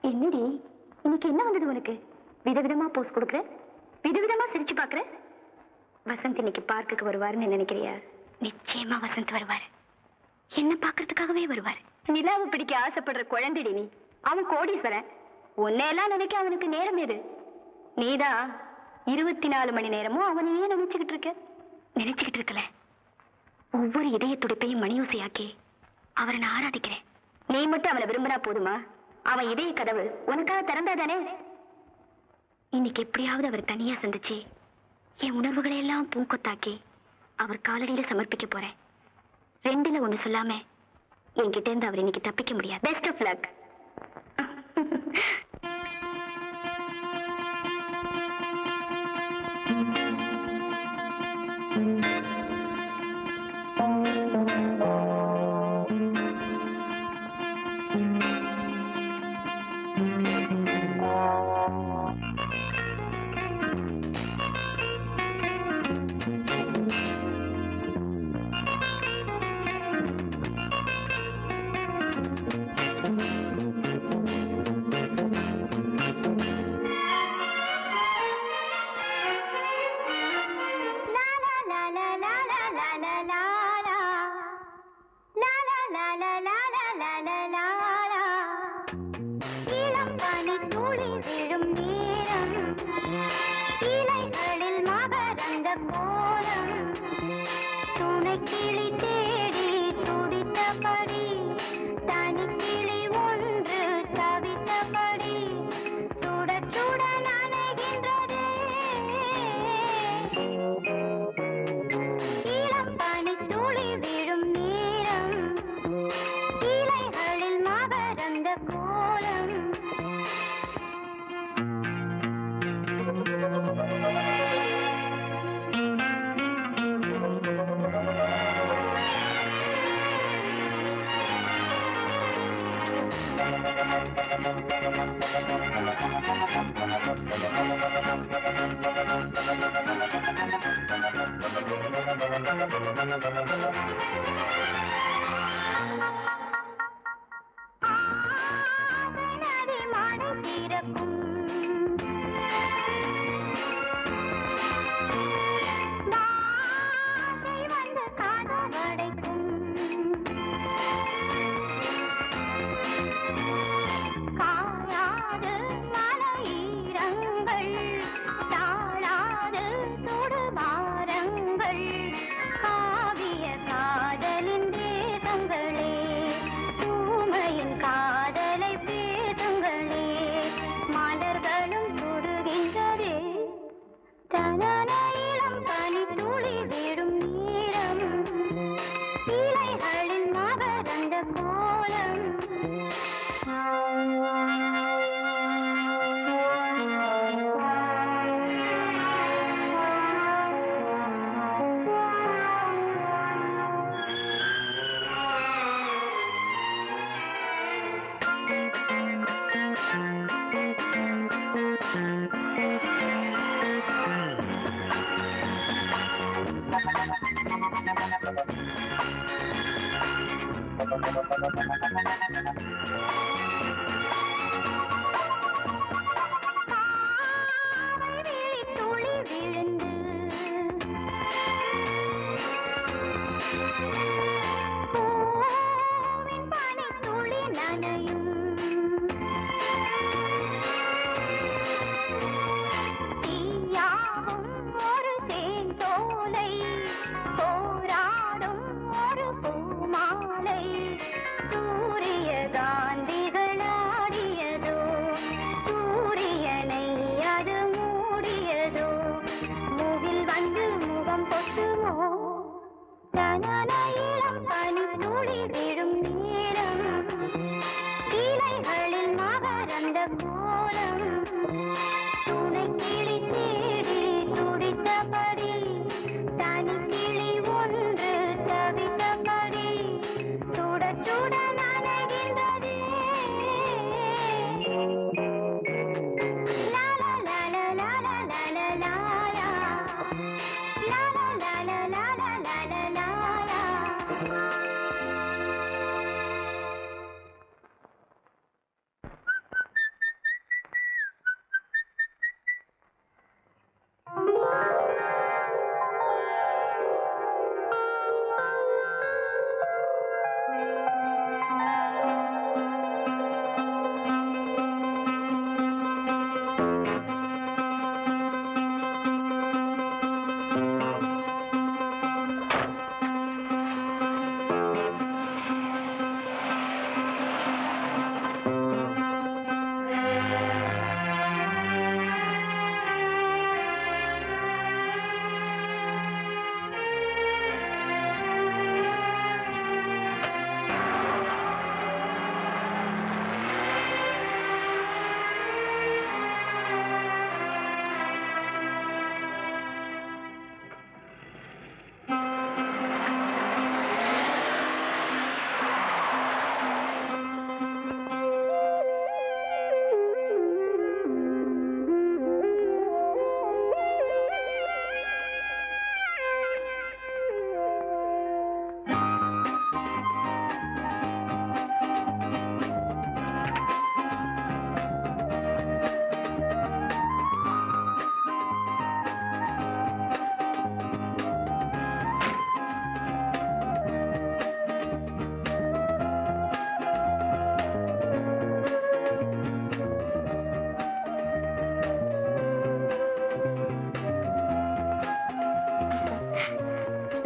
என்னடி இன்னைக்கு என்ன வந்தது உனக்கு? விதவிதமா போஸ் கொடுக்குற, விதவிதமா சிரிச்சு பாக்குற. வசந்த் இன்னைக்கு பார்க்குக்கு வருவாருன்னு நினைக்கிறியா? நிச்சயமா வசந்த் வருவாரு. என்ன பாக்குறதுக்காகவே வருவாரு. நிலாவை பிடிக்க ஆசைப்படுற குழந்தைடி நீ. அவன் கோடீஸ்வரன். உன்னையெல்லாம் நினைக்க அவனுக்கு நேரம் எது? நீதான் 24 மணி நேரமும் அவனையே நினைச்சுக்கிட்டு இருக்க. நினைச்சுக்கிட்டு இருக்கல, ஒவ்வொரு இதய துடிப்பையும் மணியோசையாக்கி அவரை நான் ஆராதிக்கிறேன். நீ மட்டும் அவனை விரும்பினா போதுமா? அவன் இதய கதவு உனக்காக திறந்தாதானே? இன்னைக்கு எப்படியாவது அவர் தனியா சந்திச்சு என் உணர்வுகளை எல்லாம் பூங்கொத்தாக்கி அவர் காலடியில சமர்ப்பிக்க போறேன். 2ல 1 சொல்லாம என்கிட்ட இருந்து அவர் இன்னைக்கு தப்பிக்க முடியாது. Best of luck.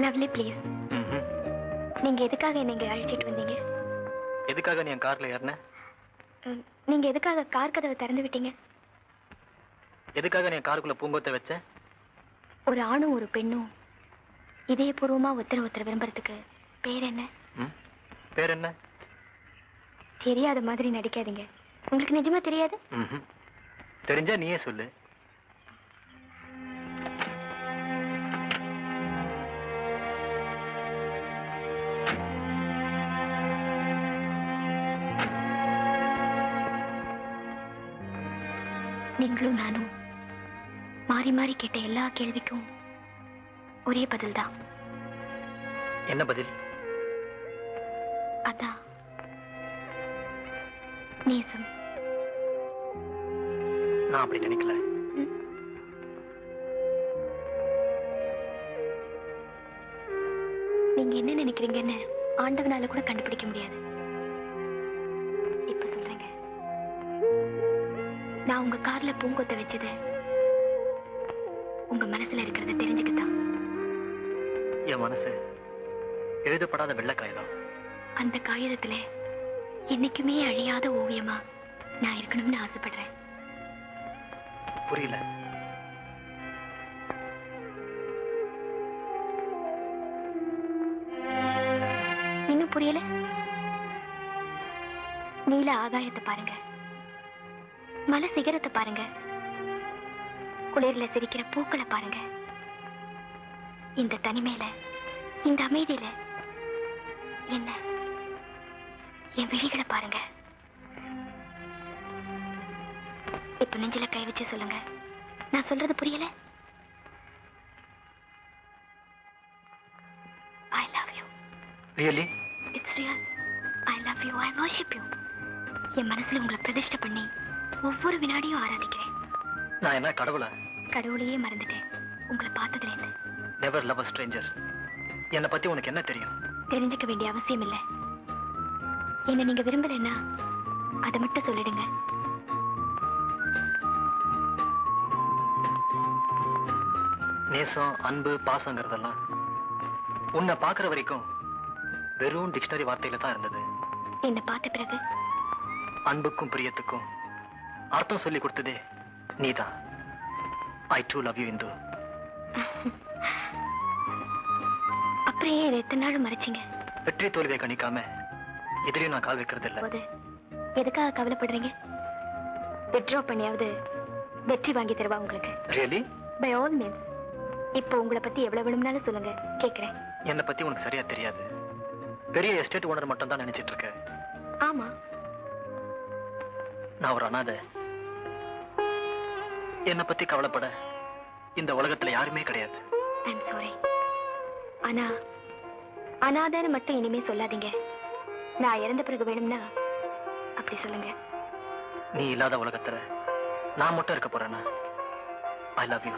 Lovely please. நீங்க எதுக்காக என்னை அழைச்சிட்டு வந்தீங்க? எதுக்காக நீ என் கார்ல ஏறின? நீங்க எதுக்காக கார் கதவை திறந்து விட்டீங்க? எதுக்காக நீ காருக்குள்ள பூங்கொத்தை வச்ச? ஒரு ஆணும் ஒரு பெண்ணும் இதயபூர்வமா ஒருத்தர் விரும்புறதுக்கு பேர் என்ன? பேர் என்ன? தெரியாத மாதிரி நடிக்காதீங்க. உங்களுக்கு நிஜமா தெரியாது? தெரிஞ்சா நீயே சொல்லு. நீங்களும் நானும் மாறி மாறி கேட்ட எல்லா கேள்விக்கும் ஒரே பதில் தான். என்ன பதில்? அதான் நேசம். நான் அப்படி நினைக்கல. நீங்க என்ன நினைக்கிறீங்கன்னு ஆண்டவனால கூட கண்டுபிடிக்க முடியாது. இப்ப சொல்றேங்க, நான் உங்க கார்ல பூங்கொத்தை வச்சது உங்க மனசுல இருக்கிறத தெரிஞ்சுக்கத்தான். என் மனசு எழுதப்படாத வெள்ளை காகிதம். அந்த காகிதத்துல என்னைக்குமே அழியாத ஓவியமா நான் இருக்கணும்னு ஆசைப்படுறேன். புரியல. இன்னும் புரியல? நீல ஆகாயத்தை பாருங்க, மலை சிகரத்தை பாருங்க, குளிர்ல சிரிக்கிற பூக்களை பாருங்க. இந்த தனிமையில, இந்த அமைதியில என்ன என் விழிகளை பாருங்க. இப்ப நெஞ்சில கை வச்சு சொல்லுங்க, நான் சொல்றது புரியல? I love you. Really? It's real. I love you. I worship you. என் மனசுல உங்களை பிரதிஷ்டை பண்ணி ஒவ்வொரு வினாடியும் ஆராதிக்கிறேன். நான் என்ன கடவுளா? கடவுளையே மறந்துட்டேன் உங்களை பார்த்ததுல இருந்து. Never love a stranger. என்னை பத்தி உனக்கு என்ன தெரியும்? தெரிஞ்சுக்க வேண்டிய அவசியம் இல்லை. என்ன நீங்க விரும்பலன்னா அதை மட்டும் சொல்லிடுங்க. நேசம், அன்பு, பாசங்கிறதெல்லாம் உன்னை பாக்குற வரைக்கும் வெறும் டிக்ஷனரி வார்த்தையில தான் இருந்தது. என்ன பார்த்த பிறகு அன்புக்கும் பிரியத்துக்கும் அர்த்தம் சொல்லி கொடுத்ததே நீதான். I too love you, Hindu. அப்புறம் ஏன் எத்தனை நாள் மறைச்சிங்க? வெற்றி தோல்வியை கணிக்காம எதிரையும் நான் கால் வைக்கிறது இல்லை. எதுக்காக கவலைப்படுறீங்க? வித்ட்ரா பண்ணியாவது வெற்றி வாங்கி தருவா உங்களுக்கு. ரியலி? By all means. இப்போ உங்களை பத்தி எவ்வளவு வேணும்னாலும் சொல்லுங்க, கேக்குறேன். என்னை பத்தி உனக்கு சரியா தெரியாது. பெரிய எஸ்டேட் ஓனர் மட்டும் தான் நினைச்சிட்டு இருக்க. ஆமா, நான் ஒரு அனாதை. என்னை பத்தி கவலைப்பட இந்த உலகத்துல யாருமே கிடையாது. I'm sorry. ஆனா அனாதைன்னு மட்டும் இனிமே சொல்லாதீங்க. நான் இறந்த பிறகு வேணும்னா அப்படி சொல்லுங்க. நீ இல்லாத உலகத்துல நான் மட்டும் இருக்க போறேன்னா ஐ லவ் யூ.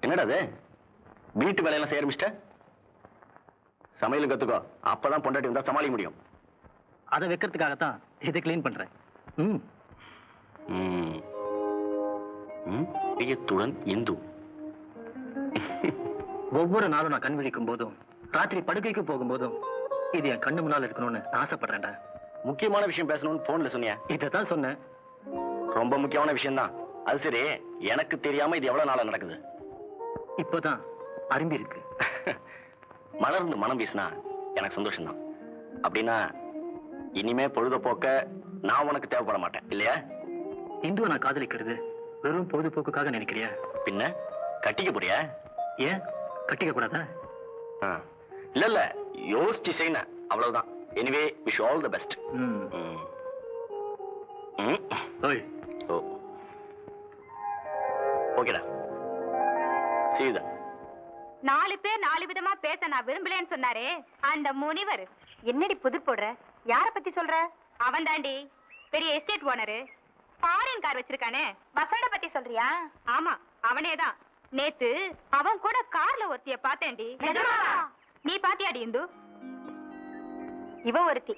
என்னடா அது? வீட்டு வேலையெல்லாம் செய்ய ஆரம்பிச்சிட்ட? சமையலும் கத்துக்கோ, அப்பதான் பொண்டாட்டி வந்தா சமாளிக்க முடியும். அதை வைக்கிறதுக்காகத்தான் இதை கிளீன் பண்றேன். பிரியத்துடன் இந்து. ஒவ்வொரு நாளும் நான் கண் விழிக்கும் போதும் ராத்திரி படுக்கைக்கு போகும்போதும் இது என் கண்ணு முன்னால் இருக்கணும்னு ஆசைப்படுறேன்டா. முக்கியமான விஷயம் பேசணும்னு போன்ல சொன்னியா? இதைத்தான் சொன்னேன். ரொம்ப முக்கியமான விஷயம் தான். அது சரி, எனக்கு தெரியாம இது எவ்வளவு நாளா நடக்குது? இப்போதான் அரும்பி இருக்கு. மலர்ந்து மனம் வீசினா எனக்கு சந்தோஷம் தான். அப்படின்னா இனிமே பொழுதுபோக்க நான் உனக்கு தேவைப்பட மாட்டேன் இல்லையா? இந்துவை நான் காதலிக்கிறது வெறும் பொழுதுபோக்குக்காக நினைக்கிறியா? பின்ன கட்டிக்க போறியா? ஏன் கட்டிக்க கூடாதா? இல்ல இல்ல, யோசிச்சு செய்யணும், அவ்வளவுதான். Anyway wish all the best. ஓகேடா, see you then. 4 பேர் 4 விதமா பேச நான் விரும்பலன்னு சொன்னாரே அந்த முனிவர். என்னடி புதிர் போடுற? யார பத்தி சொல்ற? அவன் தாண்டி பெரிய எஸ்டேட் ஓனரு, ஃபாரின் கார் வச்சிருக்கானே. வசண்ட பத்தி சொல்றியா? ஆமா, அவனே தான். நேத்து அவன் கூட கார்ல ஒருத்திய பார்த்தேன்டி. நீ பாத்தியாடி இந்து? இவன் ஒருத்தி,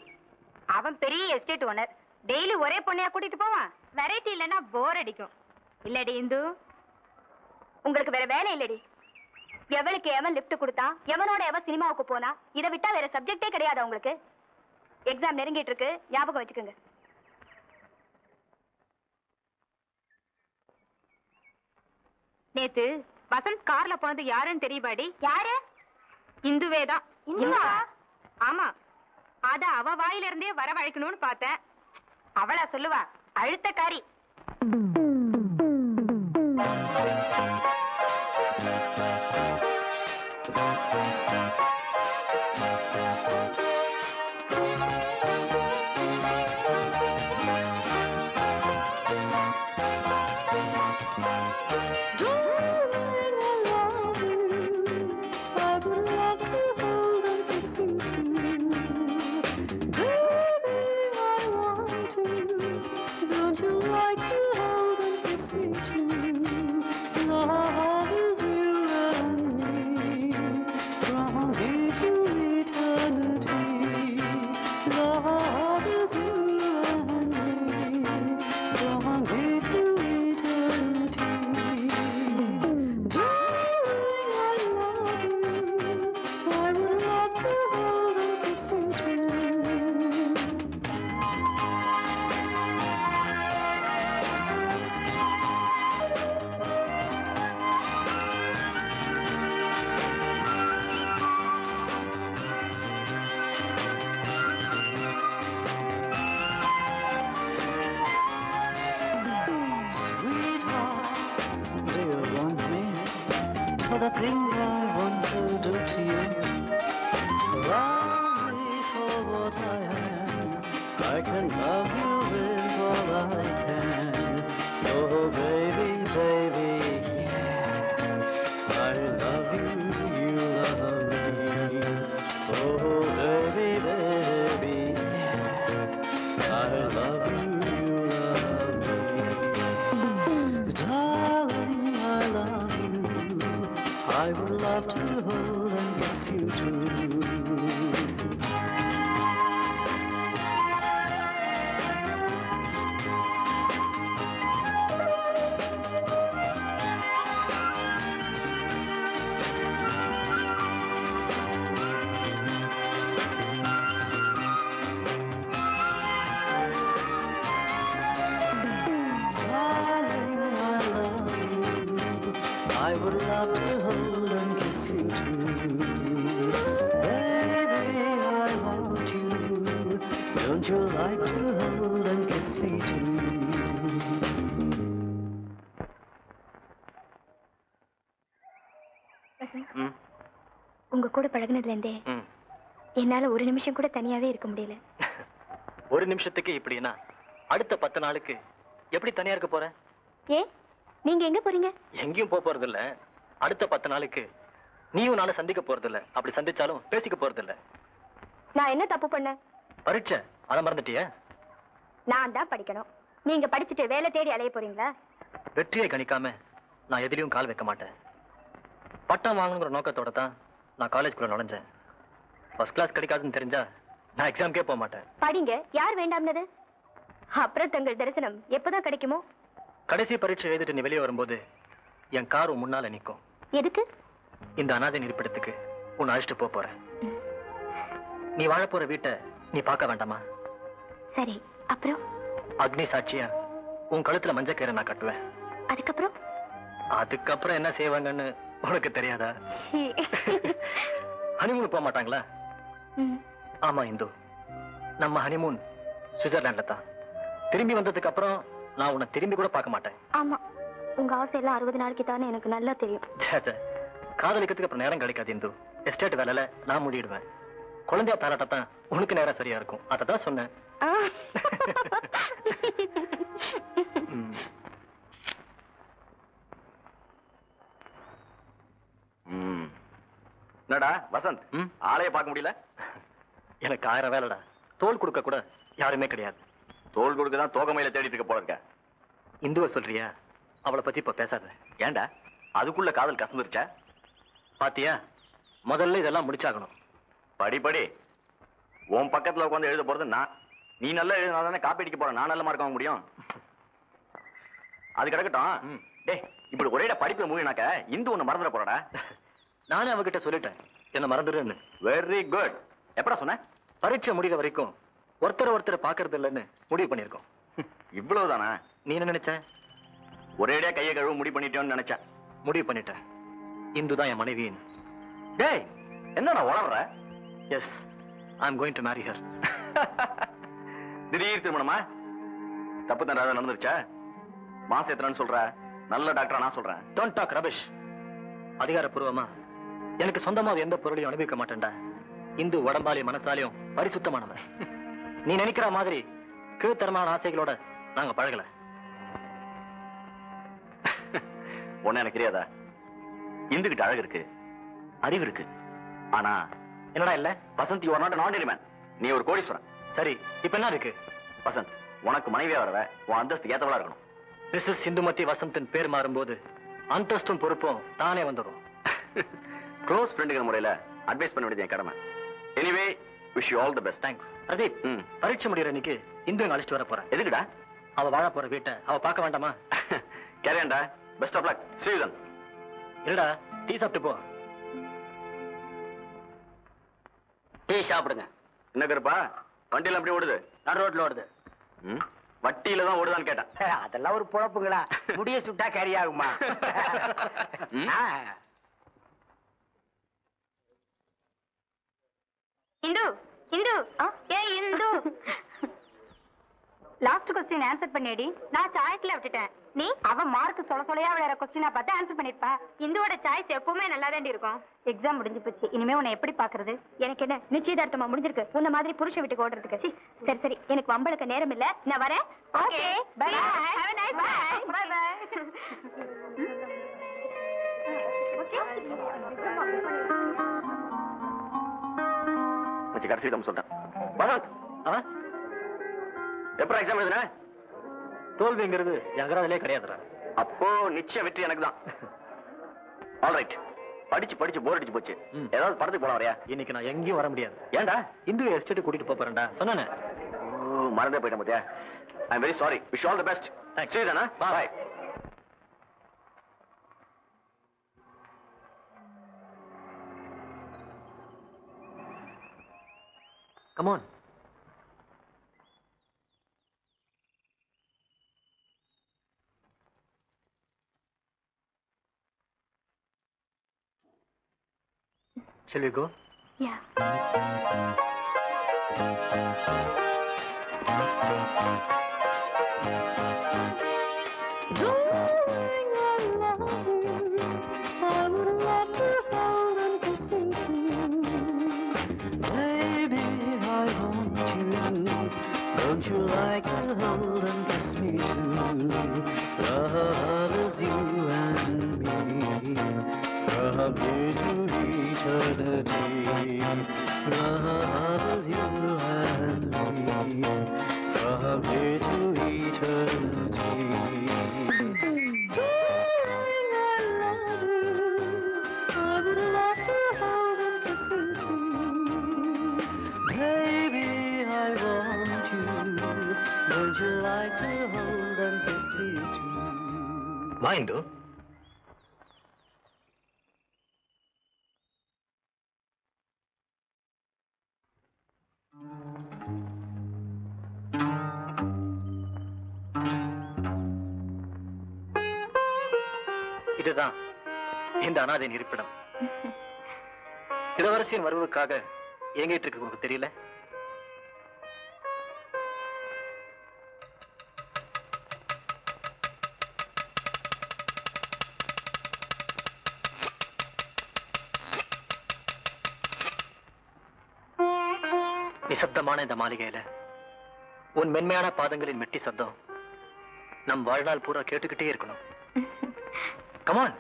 அவன் பெரிய எஸ்டேட் ஓனர். டெய்லி ஒரே பொண்ணையா கூட்டிட்டு போவான். வெரைட்டி இல்லைன்னா போர் அடிக்கும். இல்லடி இந்து, உங்களுக்கு வேற வேலை இல்லடி. எவளுக்கு எவன் லிப்ட் கொடுத்தா, எவனோட எவன் சினிமாவுக்கு போனா, இதை விட்டா வேற சப்ஜெக்டே கிடையாது உங்களுக்கு. எக்ஸாம் நெருங்கிட்டு இருக்கு, ஞாபகம் வச்சுக்கோங்க. நேத்து வசந்த் கார்ல போனது யாருன்னு தெரியுமாடி? யாரு? இந்துவே தான். இந்துவா? ஆமா, அத அவ வாயில இருந்தே வரவழைக்கணும்னு பார்த்தேன். அவளா சொல்லுவா? அழுத்தக்காரி. the things I want to do to you. Love me for what I am. I can love you with all I can. Oh baby, baby, yeah. I love you, you love me. Oh baby, baby, yeah. I love you, you love me. Darling, I love you. I would love to hold and kiss you too. I would love to hold and kiss you too. Baby, I want you. Don't you like to hold and kiss me too? ம் உங்க கூட பழகுனதுல இருந்தே ம் என்னால ஒரு நிமிஷம் கூட தனியாவே இருக்க முடியல. ஒரு நிமிஷத்துக்கு இப்படின்னா அடுத்த 10 நாளுக்கு எப்படி தனியா இருக்க போற? ஏன் நீங்க எங்க போறீங்க? எங்கேயும் போறது இல்ல. அடுத்த 10 நாளுக்கு நீயும் நானும் சந்திக்க போறது இல்ல. அப்படி சந்திச்சாலும் பேசிக்க போறது இல்ல. நான் என்ன தப்பு பண்ணேன்? பரீட்சை அத மறந்துட்டியா? நான் தான் படிக்கணும். நீங்க படிச்சுட்டு வேலை தேடி அலைய போறீங்களா? வெற்றியை கணிக்காம நான் எதிலையும் கால் வைக்க மாட்டேன். பட்டம் வாங்கணுங்கிற நோக்கத்தோட தான் நான் காலேஜ்குள்ள நுழைஞ்சேன். ஃபர்ஸ்ட் கிளாஸ் கிடைக்காதுன்னு தெரிஞ்சா நான் எக்ஸாம்க்கே போக மாட்டேன். படிங்க, யார் வேண்டாம்னது? அப்புறம் தங்கள் தரிசனம் எப்பதான் கிடைக்குமோ? கடைசி பரீட்சை எழுதிட்டு நீ வெளியே வரும்போது என் கார் முன்னால நிற்கும். எதுக்கு? இந்த அனாதை இருப்பிடத்துக்கு உன்னை அழைச்சிட்டு போக போறேன். நீ வாழ போற வீட்டை நீ பார்க்க வேண்டாமா? சரி, அப்புறம்? அக்னி சாட்சியா உன் கழுத்துல மஞ்சள் கயிறை நான் கட்டுவேன். அதுக்கப்புறம்? அதுக்கப்புறம் என்ன செய்வாங்கன்னு உனக்கு தெரியாதா? ஹனிமூன் போக மாட்டாங்களா? ஆமா இந்து, நம்ம ஹனிமூன் சுவிட்சர்லாண்ட்ல தான். திரும்பி வந்ததுக்கு அப்புறம் நான் உன்னை திரும்பி கூட பார்க்க மாட்டேன். ஆமா, உங்க ஆசை எல்லாம் 60 நாளைக்கு தானே எனக்கு நல்லா தெரியும். காதலிக்கிறதுக்கு அப்புறம் நேரம் கிடைக்காது இந்து. எஸ்டேட் வேலையில நான் முடிடுவேன். குழந்தையா தாராட்டத்தான் உனக்கு நேரம் சரியா இருக்கும். அதை தான் சொன்னேன். என்னடா வசந்த், ஆளைய பார்க்க முடியல? எனக்கு 1000 வேலைடா. தோல் கொடுக்க கூட யாருமே கிடையாது. தோல் கொடுக்க தான் தோகமையில தேடிட்டு இருக்க போல இருக்க. இந்துவை சொல்றியா? அவளை பத்தி இப்ப பேசாத. ஏண்டா, அதுக்குள்ள காதல் கசந்துருச்சா? பாத்தியா, முதல்ல இதெல்லாம் முடிச்சாகணும். படி. உன் பக்கத்துல உட்காந்து எழுத போறது நான். நீ நல்லா எழுதினா தானே காப்பி அடிக்க போற. நான் நல்ல மார்க் வாங்க முடியும். அது கிடக்கட்டும். டேய், இப்படி ஒரேடா படிப்புல மூவினாக்க இந்து ஒண்ணு மறந்துட போறடா. நானே அவகிட்ட சொல்லிட்டேன் என்ன மறந்துடுன்னு. Very good. எப்படா சொன்ன? பரீட்சை முடிகிற வரைக்கும் ஒருத்தரை பாக்குறது இல்லைன்னு முடிவு பண்ணிருக்கோம். இவ்வளவுதானா? நீ என்ன நினைச்ச? ஒரேடியா கையை கழுவு முடிவு பண்ணிட்டேன்னு நினைச்சேன். முடிவு பண்ணிட்டேன். இந்து தான் என் மனைவின்னு. டேய், என்னடா வளர்ற? Yes, I am going to marry her. திடீர் திருமணமா? தப்பு தான் நடந்துருச்சா? மாசம் எத்தனைன்னு சொல்ற? நல்ல டாக்டரா நான் சொல்றேன். Don't talk rubbish. அதிகாரப்பூர்வமா எனக்கு சொந்தமா எந்த பொருளையும் அனுபவிக்க மாட்டேன்டா. இந்து உடம்பாலையும் மனசாலையும் பரிசுத்தமானவன். நீ நினைக்கிற மாதிரி கீழ்த்தரமான ஆசைகளோட நாங்க பழகல. ஒண்ணு எனக்கு தெரியாதா? இந்துகிட்ட அழகு இருக்கு, அறிவு இருக்கு. ஆனா என்னடா இல்ல? Vasanth, you are not an ordinary man. நீ ஒரு கோடீஸ்வரன். சரி, இப்ப என்ன இருக்கு? வசந்த், உனக்கு மனைவியா வரவ உன் அந்தஸ்துக்கு ஏத்தவளா இருக்கணும். மிஸ்ஸஸ் சிந்துமதி வசந்தின் பேர் மாறும்போது அந்தஸ்தும் பொறுப்பும் தானே வந்துடும். க்ளோஸ் ஃப்ரெண்டுங்கிற முறையில அட்வைஸ் பண்ண வேண்டியது என் கடமை. Anyway, wish you all the best. Thanks. Pradeep, பரீட்சை முடிகிற அன்னைக்கு இந்து அழைச்சிட்டு வர போறேன். எதுக்குடா? அவ வாழ போற வீட்டை அவ பார்க்க வேண்டாமா? கேரியண்டா. Best of luck. See you then. இல்லடா, டீ சாப்பிட்டு போ. டீ சாப்பிடுங்க. என்ன கருப்பா, வண்டியில அப்படி ஓடுது? நடு ரோட்ல ஓடுது. வட்டியில தான் ஓடுதான்னு கேட்டேன். அதெல்லாம் ஒரு பொழப்புங்களா? முடிய சுட்டா கறி ஆகுமா? இந்து, ஏய் இந்து. லாஸ்ட் क्वेश्चन ஆன்சர் பண்ணியடி. நான் சாய்ஸ்ல விட்டுட்டேன். நீ அவ மார்க் சொலையா விளையாடுற क्वेश्चन பார்த்து ஆன்சர் பண்ணிருப்பா. இந்துவோட சாய்ஸ் எப்பவுமே நல்லா தாண்டி இருக்கும். எக்ஸாம் முடிஞ்சு போச்சு. இனிமே உன்னை எப்படி பாக்குறது? எனக்கு என்ன நிச்சயதார்த்தமா முடிஞ்சிருக்கு. உன்ன மாதிரி புருஷ வீட்டுக்கு ஓடுறதுக்கு. சரி, எனக்கு வம்பளுக்கு நேரம் இல்ல. நான் வரேன். Okay, bye. Have a nice day. Bye bye. மச்சி கடைசி தம் சொல்றேன். வசந்த், எப்ப எக்ஸாம் எழுதுன? தோல்விங்கிறது எங்கராதிலே கிடையாதுடா. அப்போ நிச்சயம் வெற்றி எனக்கு தான். ஆல்ரைட், படிச்சு போர் அடிச்சு போச்சு. ஏதாவது படத்துக்கு போலாம் வரையா? இன்னைக்கு நான் எங்கேயும் வர முடியாது. ஏன்டா? இந்து எஸ்டேட் கூட்டிட்டு போறேன்டா சொன்னானே. மறந்தே போயிட்டேன் பாத்தியா. I am very sorry. Wish all the best. Thanks. See you then. Bye. Come on. Shall we go? Yeah. Baby, I want you. Don't you like to hold and kiss me too? Love is you and me, from here to eternity. Love is you and me, from here to eternity. Baby, I want you. Don't you like to hold and kiss me too? வா இந்து. இதுதான் இந்த அனாதையின் இருப்பிடம். இளவரசியின் வருவதற்காக எங்கிட்டு இருக்கு உங்களுக்கு தெரியல? நிசப்தமான இந்த மாளிகையில உன் மென்மையான பாதங்களின் மெட்டி சத்தம் நம் வாழ்நாள் பூரா கேட்டுக்கிட்டே இருக்கணும். கமான்.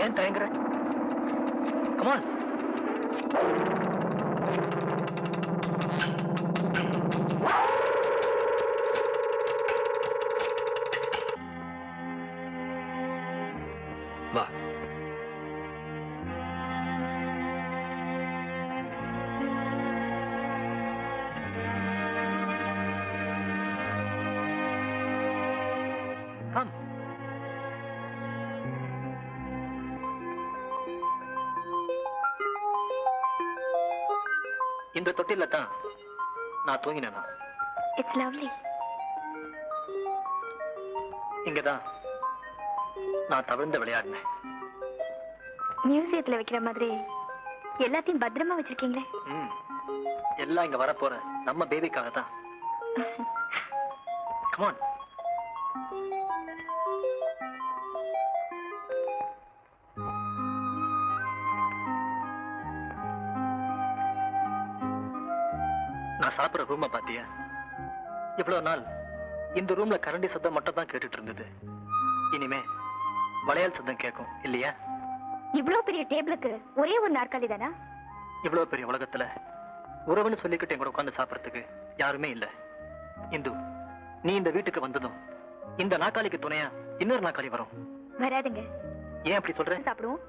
ஏன் தயங்குற? கமான். வா. கம். இந்த தொட்டில தான் நான் தூங்கினேனா? It's lovely. இங்கதான் நான் தவிர்ந்து விளையாடினேன். மியூசியத்துல வைக்கிற மாதிரி எல்லாத்தையும் பத்திரமா வச்சிருக்கீங்களே. எல்லாம் இங்க வரப்போற நம்ம பேபிக்காக தான். கமான். நான் சாப்பிடுற ரூமை பாத்தியா? இவ்வளவு நாள் இந்த ரூம்ல கரண்டி சத்தம் மட்டும் தான் கேட்டுட்டு இருந்தது. இனிமே வளையல் சத்தம் கேட்கும் இல்லையா? இவ்வளவு பெரிய டேபிளுக்கு ஒரே ஒரு நாற்காலி தானா? இவ்வளவு பெரிய உலகத்துல உறவுன்னு சொல்லிக்கிட்டு எங்க உட்கார்ந்து சாப்பிடறதுக்கு யாருமே இல்ல. இந்து, நீ இந்த வீட்டுக்கு வந்ததும் இந்த நாற்காலிக்கு துணையா இன்னொரு நாற்காலி வரும். வராதுங்க. ஏன் அப்படி சொல்ற? சாப்பிடுவோம்.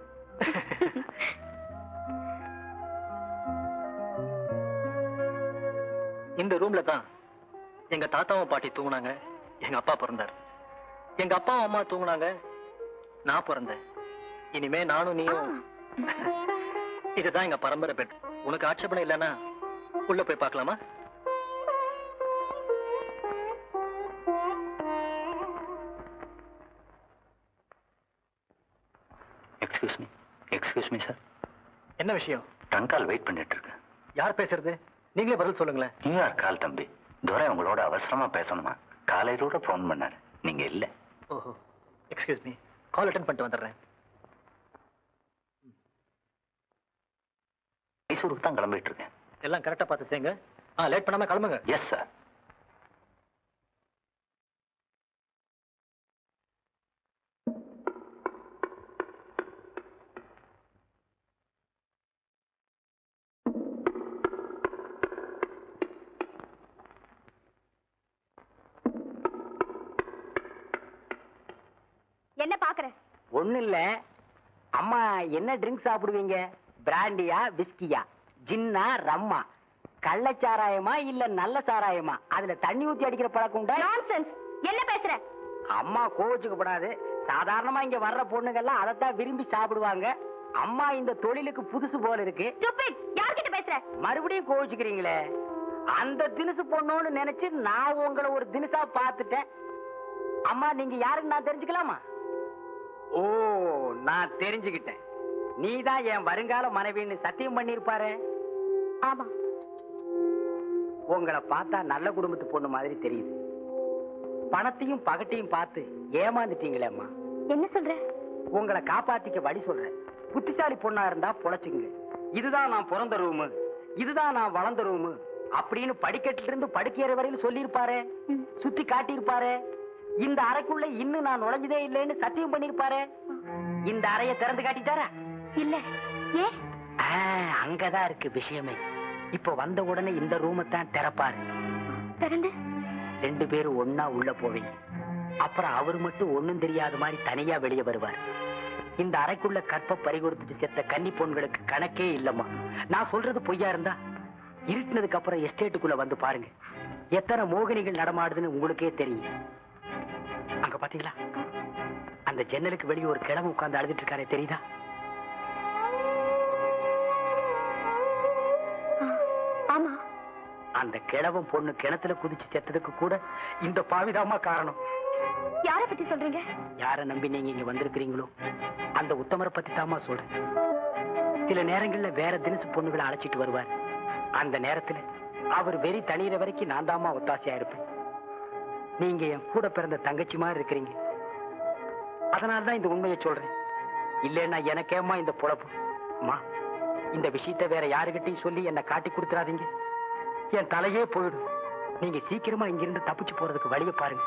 இந்த ரூம்ல தான் எங்க தாத்தாவும் பாட்டி தூங்குனாங்க, எங்க அப்பா பிறந்தார். எங்க அப்பாவும் அம்மா தூங்குனாங்க, நான் பிறந்தேன். இனிமே நானும் நீயும். இதுதான் எங்க பரம்பரை பெட். உனக்கு ஆட்சேபணம் இல்லைன்னா உள்ள போய் பார்க்கலாமா? Excuse me sir. என்ன விஷயம்? டங்கால் வெயிட் பண்ணிட்டு இருக்கேன். யார் பேசுறது? நீங்களே பதில் சொல்லுங்களேன். நியூயார்க் கால் தம்பி துரை உங்களோட அவசரமா பேசணுமா? காலையிலோட போன் பண்ணாரு, நீங்க இல்ல. ஓஹோ, எக்ஸ்கியூஸ் மீ, கால் அட்டெண்ட் பண்ணிட்டு வந்துடுறேன். மைசூருக்கு தான் கிளம்பிட்டு இருக்கேன். எல்லாம் கரெக்டா பார்த்து செய்யுங்க. லேட் பண்ணாம கிளம்புங்க. Yes sir. என்ன பாக்குற? ஒண்ணு இல்ல அம்மா, என்ன ட்ரிங்க் சாப்பிடுவீங்க? பிராண்டியா, விஸ்கியா, ஜின்னா, ரம்மா? கள்ளச்சாராயமா இல்ல நல்ல சாராயமா? அதுல தண்ணி ஊத்தி அடிக்கிற பழக்கம் உண்டா? நான்சென்ஸ். என்ன பேசுற? அம்மா கோவிச்சுக்கப்படாது. சாதாரணமா இங்க வர்ற பொண்ணுங்கெல்லாம் அதைத்தான் விரும்பி சாப்பிடுவாங்க. அம்மா இந்த தொழிலுக்கு புதுசு போல இருக்கு. ஸ்டூபிட். யார்கிட்ட பேசுற? மறுபடியும் கோவிச்சுக்கிறீங்களே. அந்த தினுசு பொண்ணுன்னு நினைச்சு நான் உங்களை ஒரு தினுசா பார்த்துட்டேன். அம்மா நீங்க யாருன்னு நான் தெரிஞ்சுக்கலாமா? ஓ, நான் தெரிஞ்சுக்கிட்டேன். நீதான் என் வருங்கால மனைவின்னு சத்தியம் பண்ணிருப்பாரு. ஆமா. உங்களை பார்த்தா நல்ல குடும்பத்து பொண்ணு மாதிரி தெரியுது. பணத்தையும் பகட்டையும் பார்த்து ஏமாந்துட்டீங்களேம்மா. என்ன சொல்ற? உங்களை காப்பாத்திக்க வழி சொல்றேன். புத்திசாலி பொண்ணா இருந்தா பொழைச்சுங்க. இதுதான் நான் பிறந்த ரூமு, இதுதான் நான் வளர்ந்த ரூமு அப்படின்னு படிக்கட்டுல இருந்து படுக்கையற வரையில் சொல்லியிருப்பாரு. சுத்தி காட்டியிருப்பாரு. இந்த அறைக்குள்ள இன்னும் நான் நுழைஞ்சதே இல்லைன்னு சத்தியம் பண்ணிருப்பாரு. இந்த அறைய திறந்து காட்டிட்டாரா? இல்ல. ஏன்? அங்கதான் இருக்கு விஷயமே. இப்ப வந்த உடனே இந்த ரூமை தான் திறப்பாரு. திறந்து 2 பேரும் ஒன்னா உள்ள போவீங்க. அப்புறம் அவர் மட்டும் ஒண்ணும் தெரியாத மாதிரி தனியா வெளியே வருவார். இந்த அறைக்குள்ள கற்ப பறி கொடுத்துட்டு செத்த கன்னி பொண்களுக்கு கணக்கே இல்லம்மா. நான் சொல்றது பொய்யா இருந்தா இருட்டினதுக்கு அப்புறம் எஸ்டேட்டுக்குள்ள வந்து பாருங்க. எத்தனை மோகினிகள் நடமாடுதுன்னு உங்களுக்கே தெரியும். அங்க பாத்தீங்களா? அந்த ஜன்னலுக்கு வெளியே ஒரு கிழமை உட்கார்ந்து அழுதுட்டு இருக்காரே, தெரியுதா? ஆமா. அந்த கிழவன் பொண்ணு கிணத்துல குதிச்சு செத்ததுக்கு கூட இந்த பாவிதாமா காரணம். யார பத்தி சொல்றீங்க? யார நம்பி நீங்க இங்க வந்திருக்கிறீங்களோ அந்த உத்தமரை பத்தி தாமா சொல்றேன். சில நேரங்கள்ல வேற தினசு பொண்ணுகளை அழைச்சிட்டு வருவார். அந்த நேரத்துல அவர் வெறி தனியிற வரைக்கும் நான் தாமா ஒத்தாசையா இருப்பேன். நீங்க என் கூட பிறந்த தங்கச்சி மாதிரி இருக்கிறீங்க. அதனால்தான் இந்த உண்மையை சொல்றேன். இல்லைன்னா எனக்கேமா இந்த பொழப்பு. அம்மா, இந்த விஷயத்தை வேற யாருகிட்டையும் சொல்லி என்ன காட்டி கொடுத்துறாதீங்க. என் தலையே போயிடும். நீங்க சீக்கிரமா இங்கிருந்து தப்பிச்சு போறதுக்கு வழியை பாருங்க.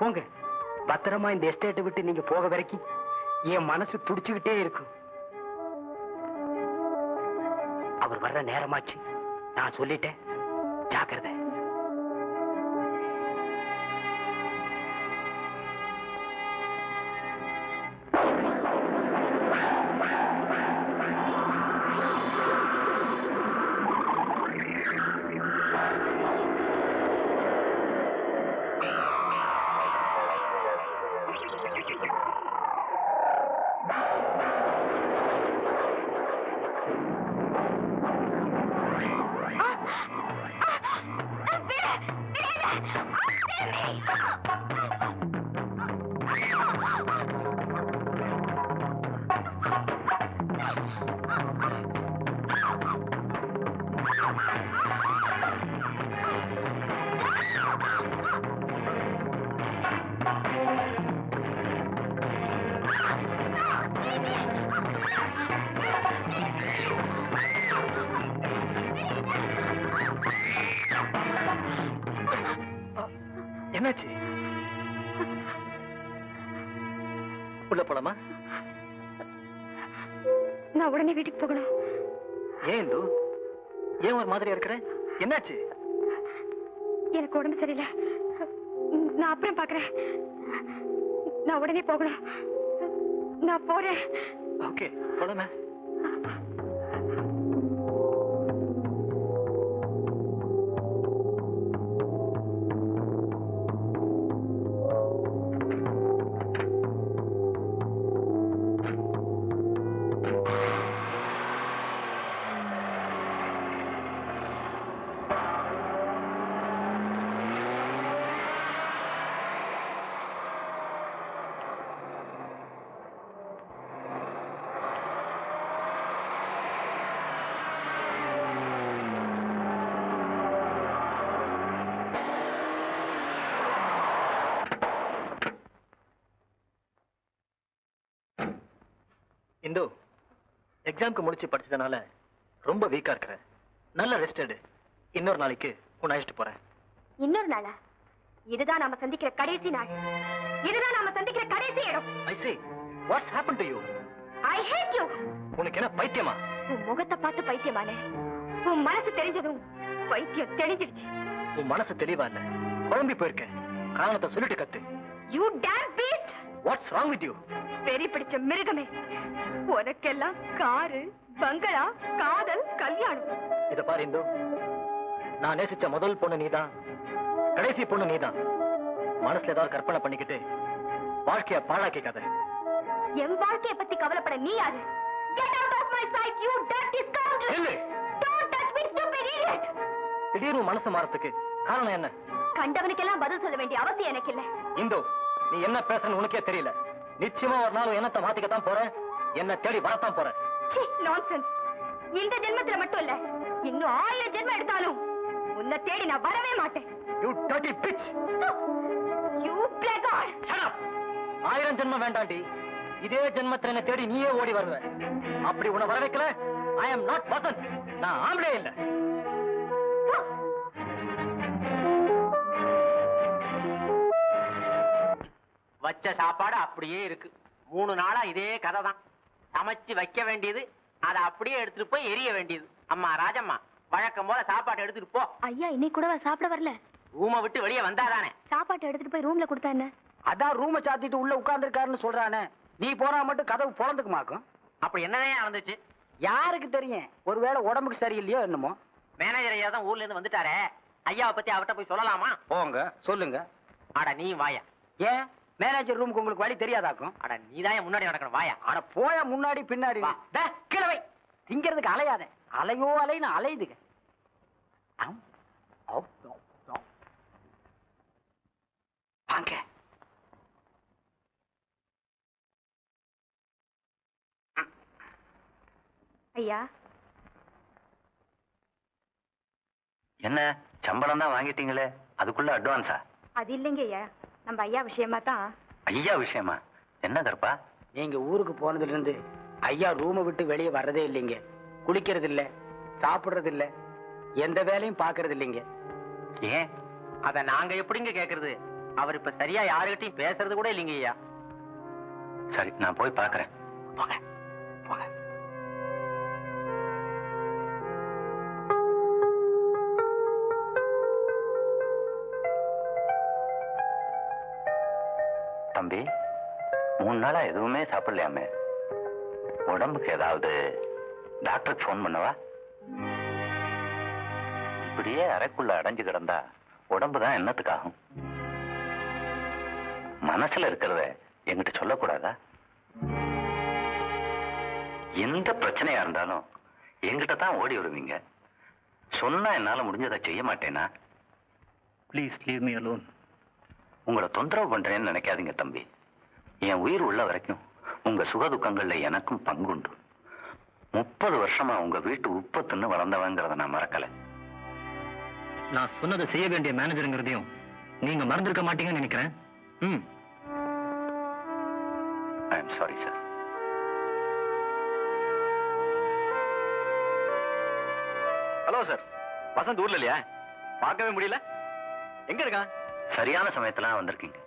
போங்க. பத்திரமா இந்த எஸ்டேட்டை விட்டு நீங்க போக வரைக்கும் என் மனசு துடிச்சுக்கிட்டே இருக்கும். அவர் வர்ற நேரமாச்சு. நான் சொல்லிட்டேன், ஜாக்கிரதை. என்னாச்சு? உள்ள போலாமா? நான் உடனே வீட்டுக்கு போகணும். ஏன் இந்து? ஏன் ஒரு மாதிரியா இருக்கிற? என்னாச்சு? எனக்கு உடம்பு சரியில்லை. நான் அப்புறம் பாக்குறேன். நான் உடனே போகணும். நான் போறேன். ஓகே, போலாமே. இந்து, எக்ஸாம்க்கு முடிச்சு படிச்சதுனால ரொம்ப வீக்கா இருக்கிற. நல்ல ரெஸ்ட் எடு. இன்னொரு நாளைக்கு உன்னை அழைச்சிட்டு போறேன். இன்னொரு நாளா? இதுதான் நாம சந்திக்கிற கடைசி நாள். இதுதான் நாம சந்திக்கிற கடைசி இடம். I see. What's happened to you? I hate you. உனக்கு என்ன பைத்தியமா? உன் முகத்தை பார்த்து பைத்தியமானே. உன் மனசு தெரிஞ்சதும் பைத்தியம் தெளிஞ்சிடுச்சு. உன் மனசு தெளிவா இல்ல, குழம்பி போயிருக்க. காரணத்தை சொல்லிட்டு கத்து. You damn beast. What's wrong with you? வெறி பிடிச்ச மிருகமே, உனக்கெல்லாம் காரு, பங்களா, காதல், கல்யாணம். இத பாரு இந்து, நான் நேசிச்ச முதல் பொண்ணு நீதான், கடைசி பொண்ணு நீதான். மனசுல ஏதாவது கற்பனை பண்ணிக்கிட்டு வாழ்க்கைய பாழாக்கிக்காத. என் வாழ்க்கைய பத்தி கவலைப்பட நீ யாரு? Get out of my sight, you dirty scoundrel! இல்ல. Don't touch me, stupid idiot! திடீர்னு மனசு மாறத்துக்கு காரணம் என்ன? கண்டவனுக்கெல்லாம் பதில் சொல்ல வேண்டிய அவசியம் எனக்கு இல்ல. இந்து, நீ என்ன பேசுறன்னு உனக்கே தெரியல. நிச்சயமா ஒரு நாள் என்னத்தை மாத்திக்கத்தான் போற, என்ன தேடி வரத்தான் போற. நான்சென்ஸ். இந்த ஜென்மத்துல மட்டும் இல்ல, இன்னும் 1000 ஜென்மம் எடுத்தாலும் உன்னை தேடி நான் வரவே மாட்டேன். You dirty bitch! You blackguard! Shut up! 1000 ஜென்மம் வேண்டாண்டி, இதே ஜென்மத்துல என்ன தேடி நீயே ஓடி வருவ. அப்படி உன்னை வர வைக்கல, I am not வசந்த். நான் ஆம்பளே இல்ல. வச்ச சாப்பாடு அப்படியே இருக்கு. 3 நாளா இதே கதை தான். சமைச்சு வைக்க வேண்டியது, அதை அப்படியே எடுத்துட்டு போய் எரிய வேண்டியது. அம்மா ராஜம்மா, வழக்கம் போல சாப்பாடு எடுத்துட்டு போ. ஐயா இன்னைக்கு கூட சாப்பிட வரல. ரூமை விட்டு வெளியே வந்தாதானே. சாப்பாட்டை எடுத்துட்டு போய் ரூம்ல கொடுத்தா என்ன? அதான் ரூமை சாத்திட்டு உள்ள உட்கார்ந்துருக்காருன்னு சொல்றானே. நீ போனா மட்டும் கதவு பொழந்துக்குமாக்கும். அப்படி என்னதான் நடந்துச்சு? யாருக்கு தெரியும்? ஒருவேளை உடம்புக்கு சரியில்லையோ என்னமோ. மேனேஜர் ஐயா தான் ஊர்ல இருந்து வந்துட்டாரே, ஐயாவை பத்தி அவர்கிட்ட போய் சொல்லலாமா? போங்க சொல்லுங்க. அட நீ வாயா. ஏன் மேனேஜர் ரூமுக்கு உங்களுக்கு வழி தெரியாதாக்கும்? அட நீதான் முன்னாடி நடக்கணும், வாயா. அட போய முன்னாடி பின்னாடி. வா. கிழவை திங்கிறதுக்கு அலையாத. அலையோ அலைன்னு அலையுதுங்க. வாங்க. ஐயா என்ன சம்பளம் தான் வாங்கிட்டீங்களே, அதுக்குள்ள அட்வான்ஸா? அது இல்லைங்க ஐயா, நம்ம ஐயா விஷயமா தான். ஐயா விஷயமா? என்ன கருப்பா? நீங்க ஊருக்கு போனதுல இருந்து ஐயா ரூமை விட்டு வெளியே வர்றதே இல்லைங்க. குளிக்கிறது இல்ல, சாப்பிடுறது இல்ல, எந்த வேலையும் பாக்குறது இல்லைங்க. ஏன்? அத நாங்க எப்படிங்க கேக்குறது? அவர் இப்ப சரியா யாருகிட்டையும் பேசுறது கூட இல்லைங்க ஐயா. சரி, நான் போய் பாக்குறேன். போங்க போங்க. தம்பி, 3 நாளா எதுவுமே சாப்பிடலையாமே, உடம்புக்கு ஏதாவது டாக்டருக்கு போன் பண்ணவா? இப்படியே அறைக்குள்ள அடைஞ்சு கிடந்தா உடம்பு தான் என்னத்துக்காகும்? மனசுல இருக்கிறத என்கிட்ட சொல்லக்கூடாதா? எந்த பிரச்சனையா இருந்தாலும் என்கிட்ட தான் ஓடி வருவீங்க. சொன்னா என்னால முடிஞ்சதை செய்ய மாட்டேனா? Please leave me alone. உங்களை தொந்தரவு பண்றேன்னு நினைக்காதீங்க தம்பி. என் உயிர் உள்ள வரைக்கும் உங்க சுகதுக்கங்கள்ல எனக்கும் பங்குண்டு. 30 வருஷமா உங்க வீட்டு உப்பத்துன்னு வளர்ந்தவங்கிறத நான் மறக்கல. நான் சொன்னதை செய்ய வேண்டிய மேனேஜருங்கிறதையும் நீங்க மறந்துருக்க மாட்டீங்கன்னு நினைக்கிறேன். I am sorry sir. Hello sir, Vasanth ஊர்ல இல்லையா? பார்க்கவே முடியல. எங்க இருக்கான்? சரியான சமயத்துல வந்திருக்கீங்க.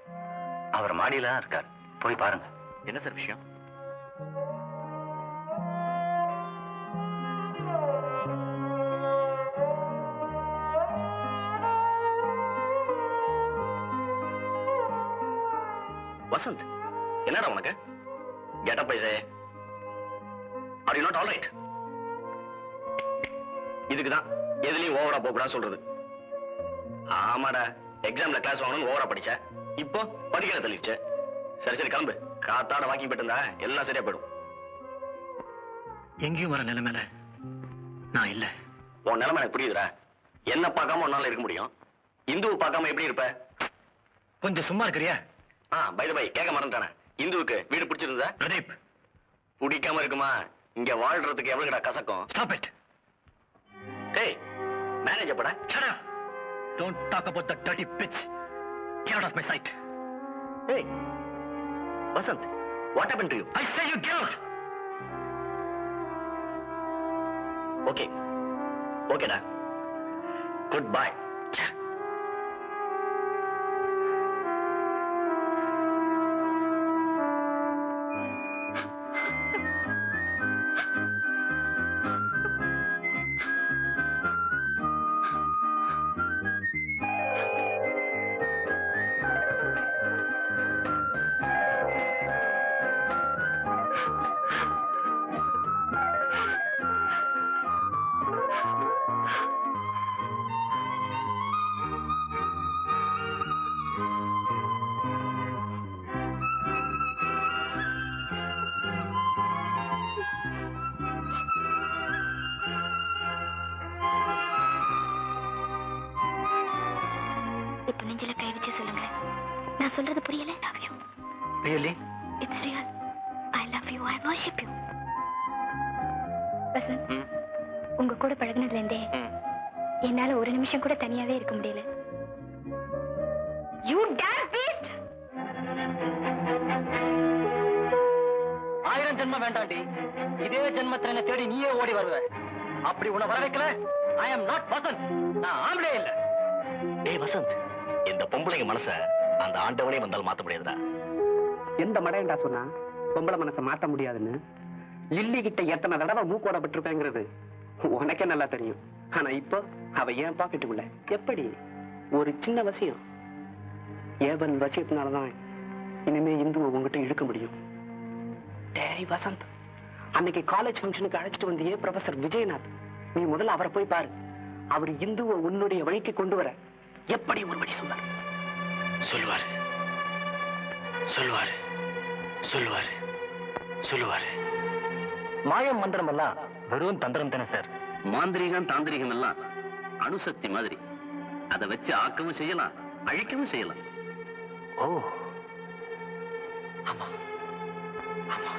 அவர் மாடியில தான் இருக்கார், போய் பாருங்க. என்ன சார் விஷயம்? வசந்த், என்னடா உனக்கு? Get up I say. Are you not all right? இதுக்குதான் எதுலயும் ஓவரா போக கூடாது சொல்றது. ஆமாடா, எக்ஸாம்ல கிளாஸ் வாங்கணும் ஓவரா படிச்ச, இப்போ படிக்கிற தள்ளிடுச்சு. சரி சரி கிளம்பு. காத்தாட வாக்கிங் போயிட்டு இருந்தா எல்லாம் சரியா போயிடும். எங்கேயும் வர நிலைமையில நான் இல்ல. உன் நிலைமை எனக்கு புரியுதுடா. என்ன பார்க்காம உன்னால இருக்க முடியும்? இந்துவை பார்க்காம எப்படி இருப்ப? கொஞ்சம் சும்மா இருக்கிறியா? பை த பை, கேட்க மறந்துட்டானே. இந்துவுக்கு வீடு பிடிச்சிருந்தா? பிரதீப், பிடிக்காம இருக்குமா? இங்க வாழ்றதுக்கு எவ்வளவுடா கசக்கும். Stop it. டேய், மேனேஜர் படா. Shut up. Don't talk about the dirty bitch. Get out of my sight. Hey, Vasant, what happened to you? I say you get out. Okay. Okay, da. Goodbye. இப்ப நெஞ்சில கை வச்சு சொல்லுங்க, நான் சொல்றது புரியல? Love you. Really? It's real. I love you. I worship you. Vasanth, உங்க கூட பழகுனதுல இருந்தே என்னால ஒரு நிமிஷம் கூட தனியாவே இருக்க முடியல. You dam Beast! 1000 ஜென்மம் வேண்டாண்டி, இதே ஜென்மத்துல என்ன தேடி நீயே ஓடி வருவ. அப்படி உன்னை வர வைக்கல, ஐ அம் நாட் வசந்த். நான் ஆம்பளே இல்ல. டேய் வசந்த், இந்த பொம்பளைங்க மனச அந்த ஆண்டவனே வந்தால் மாத்த முடியாதுடா. எந்த மடையண்டா சொன்னா பொம்பளை மனசை மாத்த முடியாதுன்னு? லில்லி கிட்ட எத்தனை தடவை மூக்கோட பட்டிருப்பேங்கிறது உனக்கே நல்லா தெரியும். ஆனா இப்போ அவ ஏன் பாக்கெட்டுக்குள்ள எப்படி ஒரு சின்ன வசியம், ஏவன் வசியத்தினாலதான் இனிமே இந்துவை உங்ககிட்ட இழுக்க முடியும். டேய் வசந்த், அன்னைக்கு காலேஜ் ஃபங்க்ஷனுக்கு அழைச்சிட்டு வந்தியே ப்ரொஃபசர் விஜயநாத், நீ முதல்ல அவரை போய் பாரு. அவர் இந்துவை உன்னுடைய வழிக்கு கொண்டு வர எப்படி ஒரு வழி சொன்னார்? சொல்லுவாரு சொல்லுவாரு சொல்லுவாரு சொல்லுவாரு. மாயம் மந்திரம் எல்லாம் வெறும் தந்திரம் தானே சார்? மாந்திரீகம் தாந்திரிகம் எல்லாம் அணுசக்தி மாதிரி. அதை வச்சு ஆக்கவும் செய்யலாம், அழிக்கவும் செய்யலாம். ஓ ஆமா ஆமா.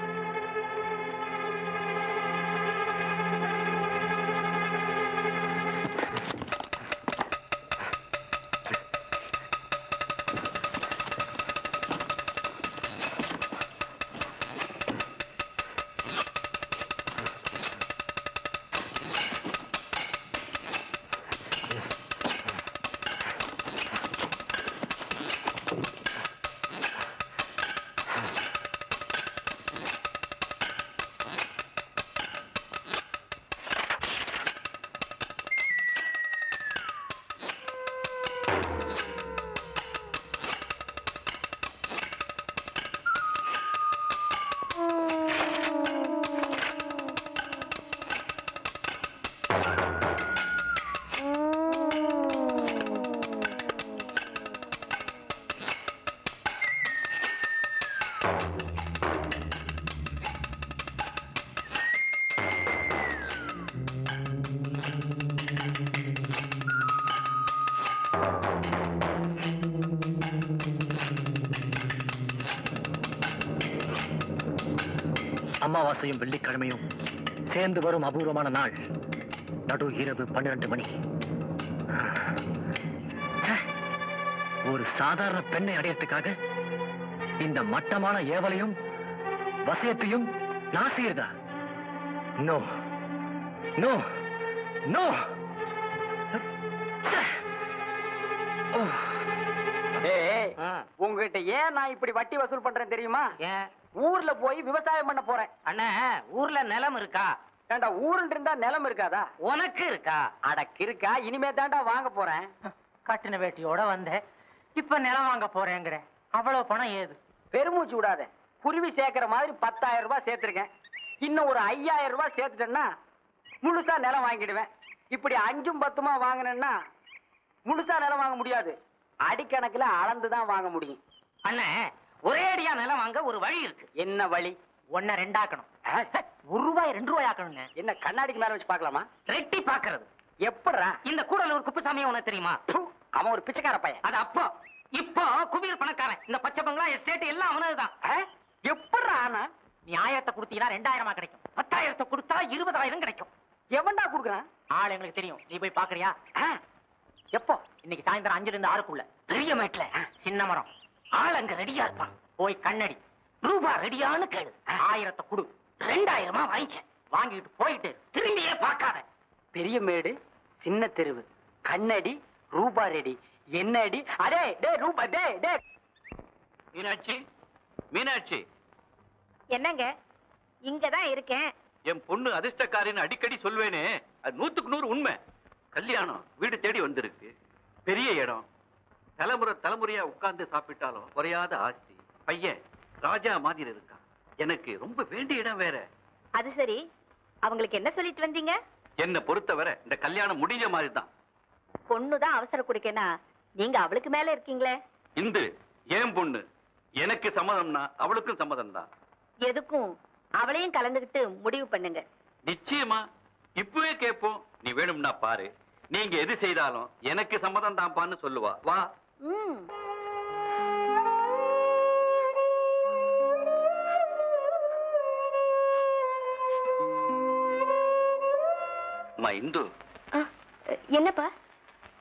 அமாவாசையும் வெள்ளிக்கிழமையும் சேர்ந்து வரும் அபூர்வமான நாள். நடு இரவு 12 மணி. ஒரு சாதாரண பெண்ணை அடையறதுக்காக இந்த மட்டமான ஏவலையும் வசியத்தையும் நான் செய்யறதா? No no no. உங்ககிட்ட ஏன் நான் இப்படி வட்டி வசூல் பண்றேன் தெரியுமா? ஊர்ல போய் விவசாயம் பண்ண போறேன். அண்ணா, ஊர்ல நிலம் இருக்கா? ஏண்டா ஊருன்னு இருந்தா நிலம் இருக்காதா? உனக்கு இருக்கா? அடக்கு இருக்கா? இனிமே தாண்டா வாங்க போறேன். கட்டின வேட்டியோட வந்த, இப்ப நிலம் வாங்க போறேங்கிற. அவ்வளவு பணம் ஏது? பெருமூச்சு விடாத. குருவி சேர்க்கிற மாதிரி 10,000 ரூபாய் சேர்த்திருக்கேன். இன்னும் ஒரு 5,000 ரூபாய் சேர்த்துட்டேன்னா முழுசா நிலம் வாங்கிடுவேன். இப்படி 5ம் 10மா வாங்கினேன்னா முழுசா நிலம் வாங்க முடியாது. அடிக்கணக்குல அளந்துதான் வாங்க முடியும். அண்ணே, ஒரே அடியா நிலம் வாங்க ஒரு வழி இருக்கு. என்ன வழி? 1 2 ஆக்கணும். 1 ரூபாய் 2 ரூபாய் ஆக்கணுங்க. என்ன கண்ணாடிக்கு மேல வச்சு பாக்கலாமா? ரெட்டி பாக்குறது. எப்படா? இந்த கூடலூர் குப்புசாமி உனக்கு தெரியுமா? அவன் ஒரு பிச்சைக்கார பையன். அது அப்போ. இப்போ குபீர் பணக்காரன். இந்த பச்சை பங்களா எஸ்டேட் எல்லாம் அவனதுதான். எப்படா ஆனா? நீ 1000 கொடுத்தீங்கன்னா 2000 கிடைக்கும். 10,000 கொடுத்தா 20,000 கிடைக்கும். எவன்டா குடுக்குறான்? ஆள் எங்களுக்கு தெரியும். நீ போய் பாக்குறியா? எப்போ? இன்னைக்கு சாயந்தரம் 5 to 6க்குள்ள பெரிய மேட்ல சின்ன மரம். ஆள் அங்க ரெடியா இருப்பான். போய் கண்ணடி ரூபா ரெடியான்னு கேளு. 1000 கொடு. 2000 வாங்கிக்க. வாங்கிட்டு போயிட்டு திரும்பியே பார்க்காத. பெரிய மேடு, சின்ன தெருவு, கண்ணடி, ரூபா ரெடி. என்ன அடி? அடே டே ரூபா டே டே. மீனாட்சி, மீனாட்சி, என்னங்க? இங்கதான் இருக்கேன். என் பொண்ணு அதிர்ஷ்டக்காரின்னு அடிக்கடி சொல்வேனே, அது 100க்கு 100 உண்மை. கல்யாணம் வீடு தேடி வந்திருக்கு. பெரிய இடம். தலைமுறை தலைமுறையா உட்கார்ந்து சாப்பிட்டாலும் குறையாத ஆஸ்தி. பையன் ராஜா மாதிரி இருக்கான். எனக்கு ரொம்ப வேண்டிய இடம் வேற. அது சரி, அவங்களுக்கு என்ன சொல்லிட்டு வந்தீங்க? என்ன பொறுத்தவரை இந்த கல்யாணம் முடிஞ்ச மாதிரி தான். பொண்ணுதான் அவசர குடிக்கனா, நீங்க அவளுக்கு மேல இருக்கீங்களே. இந்து ஏன் பொண்ணு, எனக்கு சம்மதம்னா அவளுக்கும் சம்மதம் தான். எதுக்கும் அவளையும் கலந்துகிட்டு முடிவு பண்ணுங்க. நிச்சயமா. இப்பவே கேட்போம். நீ வேணும்னா பாரு. நீங்க எது செய்தாலும் எனக்கு சம்மதம் தான்பான்னு சொல்லுவா. வா அம்மா இந்து, என்னப்பா?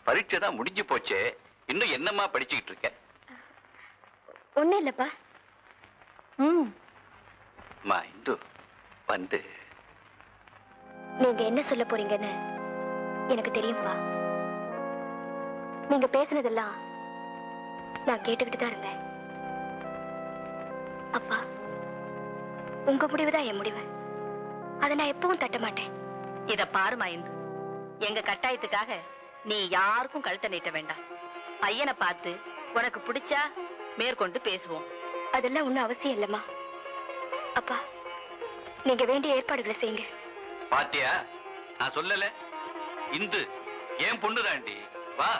பரீட்சை தான் முடிஞ்சு போச்சே, இன்னும் என்னம்மா படிச்சுக்கிட்டு இருக்க? ஒண்ணும் இல்லப்பா. அம்மா இந்து, வந்து நீங்க என்ன சொல்ல போறீங்கன்னு எனக்கு தெரியும்பா. நீங்க பேசுனதெல்லாம் நான் கேட்டுக்கிட்டு தான் இருந்தேன். அப்பா, உங்க முடிவுதான் என் முடிவு. அதை நான் எப்பவும் தட்ட மாட்டேன். இத பாருமா இந்து, எங்க கட்டாயத்துக்காக நீ யாருக்கும் கழுத்தை நீட்ட வேண்டாம். பையனை பார்த்து உனக்கு பிடிச்சா மேற்கொண்டு பேசுவோம். அதெல்லாம் ஒண்ணும் அவசியம் இல்லம்மா. அப்பா, நீங்க வேண்டிய ஏற்பாடுகளை செய்யுங்க. பாத்தியா, நான் சொல்லல, இந்து ஏன் பொண்ணுதாண்டி. வா.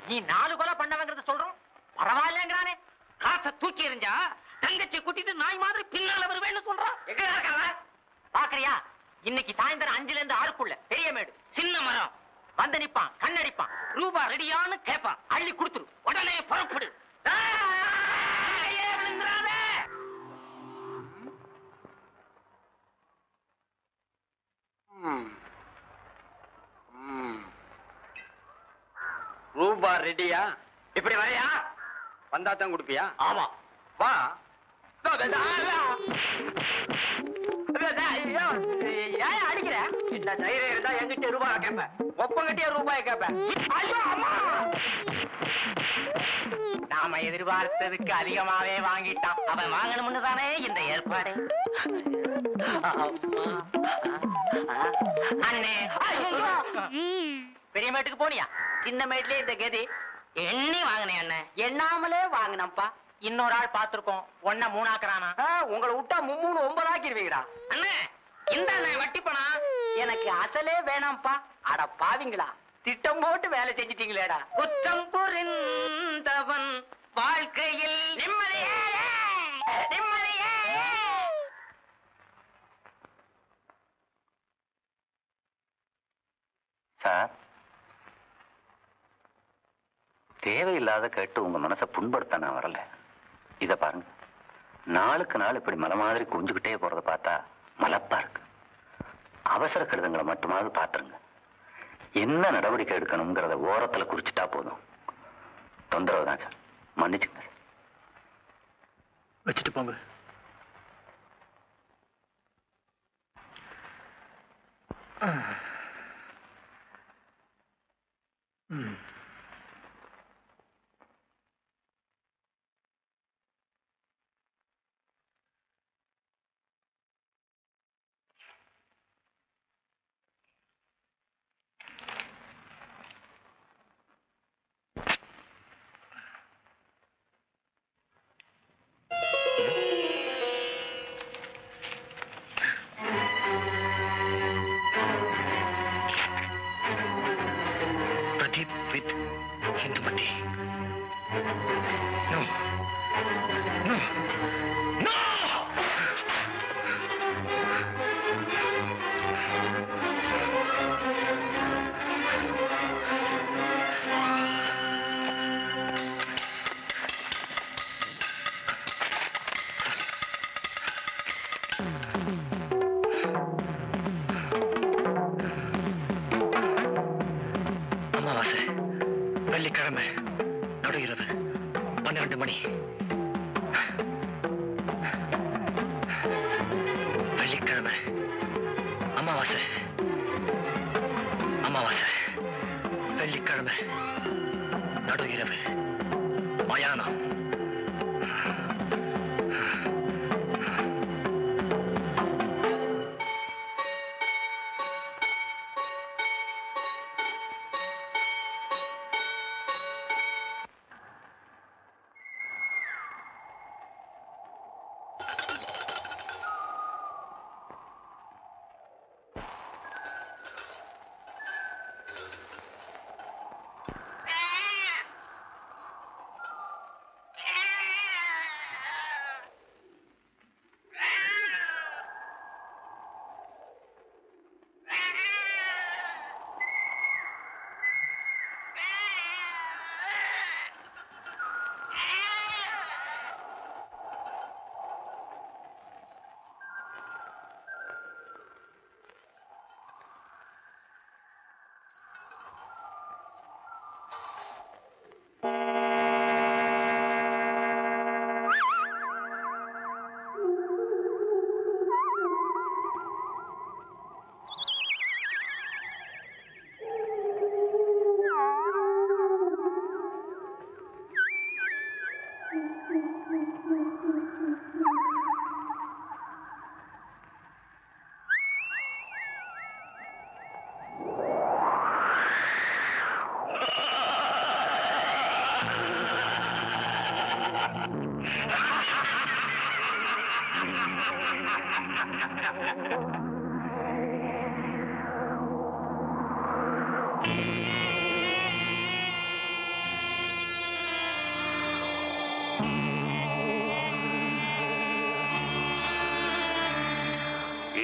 நீ 4 கொலை பண்ணவங்கிறத சொல்றோம், பரவாயில்லங்கிறானே. காசை தூக்கி எறிஞ்சா தங்கச்சி கூட்டிட்டு நாய் மாதிரி பின்னால வருவேன்னு சொல்றான். எங்க பாக்குறியா? இன்னைக்கு சாயந்தரம் 5ல இருந்து 6க்குள்ள பெரிய மேடு சின்ன மரம் வந்து நிப்பான், கண்ணடிப்பான், ரூபா ரெடியான்னு கேட்பான், அள்ளி கொடுத்துரு, உடனே புறப்படு. ரூபா ரெடியா? இப்படி வரையா? வந்தா தான் கொடுப்பியா? ஆமா, வா. ஏன் அடிக்கிற? இந்த தைரியம் இருந்தா என்கிட்ட ரூபாய் கேட்பேன், ஒப்பங்கிட்டே ரூபாய் கேட்பேன். ஐயோ அம்மா, நாம எதிர்பார்த்ததுக்கு அதிகமாவே வாங்கிட்டான். அவன் வாங்கணும்னு தானே இந்த ஏற்பாடு. அண்ணே, பெரிய மேட்டுக்கு போனியா? சின்ன மேட்லயே இந்த கதி. எண்ணி வாங்கினேன் அண்ணன். எண்ணாமலே வாங்கினப்பா. இன்னொரு ஆள் பாத்துருக்கோம், ஒன்ன 3 ஆக்குறானா. உங்களை விட்டா 3 9 ஆக்கிடுவீங்கடா. அண்ணே, இந்த வட்டி பணம் எனக்கு அசலே வேணாம்ப்பா. அட பாவிங்களா, திட்டம் போட்டு வேலை செஞ்சிட்டீங்களேடா. குற்றம் புரிந்தவன் வாழ்க்கையில் நிம்மதியே நிம்மதியே. சார், தேவையில்லாத கேட்டு உங்க மனசை புண்படுத்த நான் வரல. இத பாருங்க, நாளுக்கு நாள் இப்படி மலை மாதிரி குஞ்சுக்கிட்டே போறத பார்த்தா மலப்பா இருக்கு. அவசர கடிதங்களை மட்டுமாவது பாத்துருங்க. என்ன நடவடிக்கை எடுக்கணுங்கிறத ஓரத்துல குறிச்சிட்டா போதும். தொந்தரவு தான் சார், மன்னிச்சுங்க. வச்சுட்டு போங்க. With Hindumati. No. No. No! அமாவாசை, வெள்ளிக்கிழமை, நடு இரவு 12 மணி. வெள்ளிக்கிழமை, அமாவாசை, அமாவாசை, வெள்ளிக்கிழமை, நடு இரவு, மயானம்.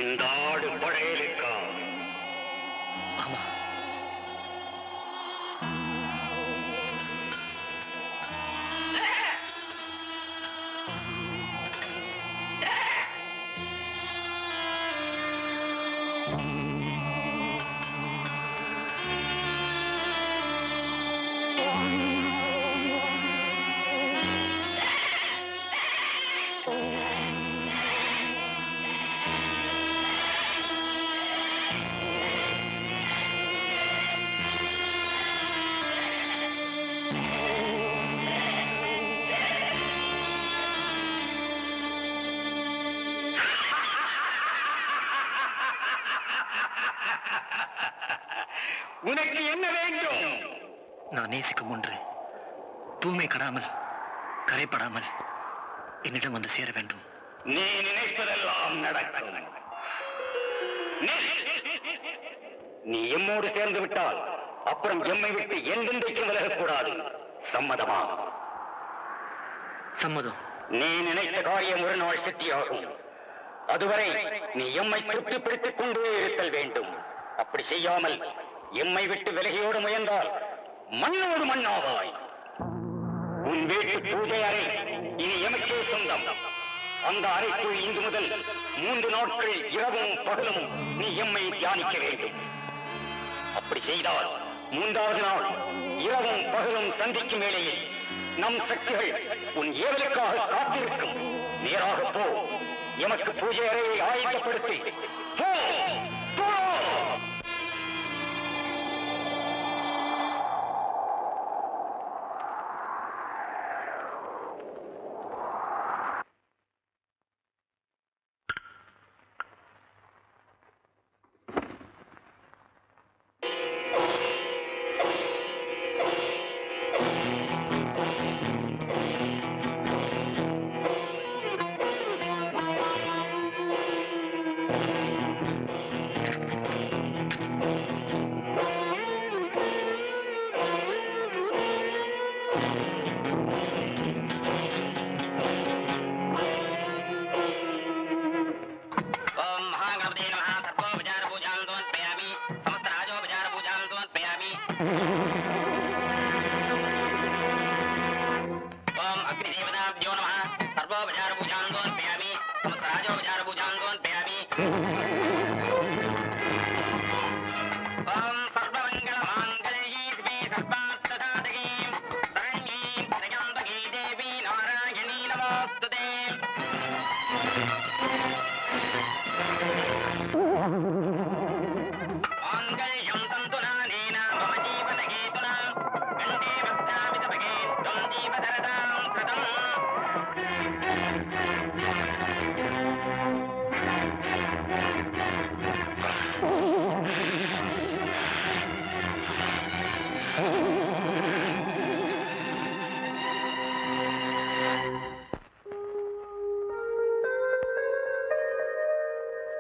இந்த ஆடு படையலுக்கா? ஆமா. உனக்கு என்ன வேண்டும்? நான் நேசிக்கும் ஒன்று தூய்மை கடாமல் கரைப்படாமல் என்னிடம் வந்து சேர வேண்டும். நீ நினைப்பதெல்லாம் நடக்கும். நீ எம்மோடு சேர்ந்து விட்டால் அப்புறம் எம்மை விட்டு எந்தெந்தைக்கும் விலகக்கூடாது. சம்மதமா? சம்மதம். நீ நினைத்த காரியம் ஒரு நாள் சித்தியாகும். அதுவரை நீ எம்மை திருப்தி பிடித்துக் கொண்டே இருத்தல் வேண்டும். அப்படி செய்யாமல் எம்மை விட்டு விலகியோடு முயன்றால் மண்ணோடு மண்ணாவாய். உன் வீட்டு பூஜை அறை இனி எமக்கே சொந்தம். அந்த அறைக்குள் இன்று முதல் 3 நாட்கள் இரவும் பகலும் நீ எம்மை தியானிக்க வேண்டும். அப்படி செய்தால் 3வது நாள் இரவும் பகலும் சந்திக்கும் வேளையில் நம் சக்திகள் உன் ஏவலுக்காக காத்திருக்கும். நேராக போ, எமக்கு பூஜை அறையை ஆயத்தப்படுத்தி போ.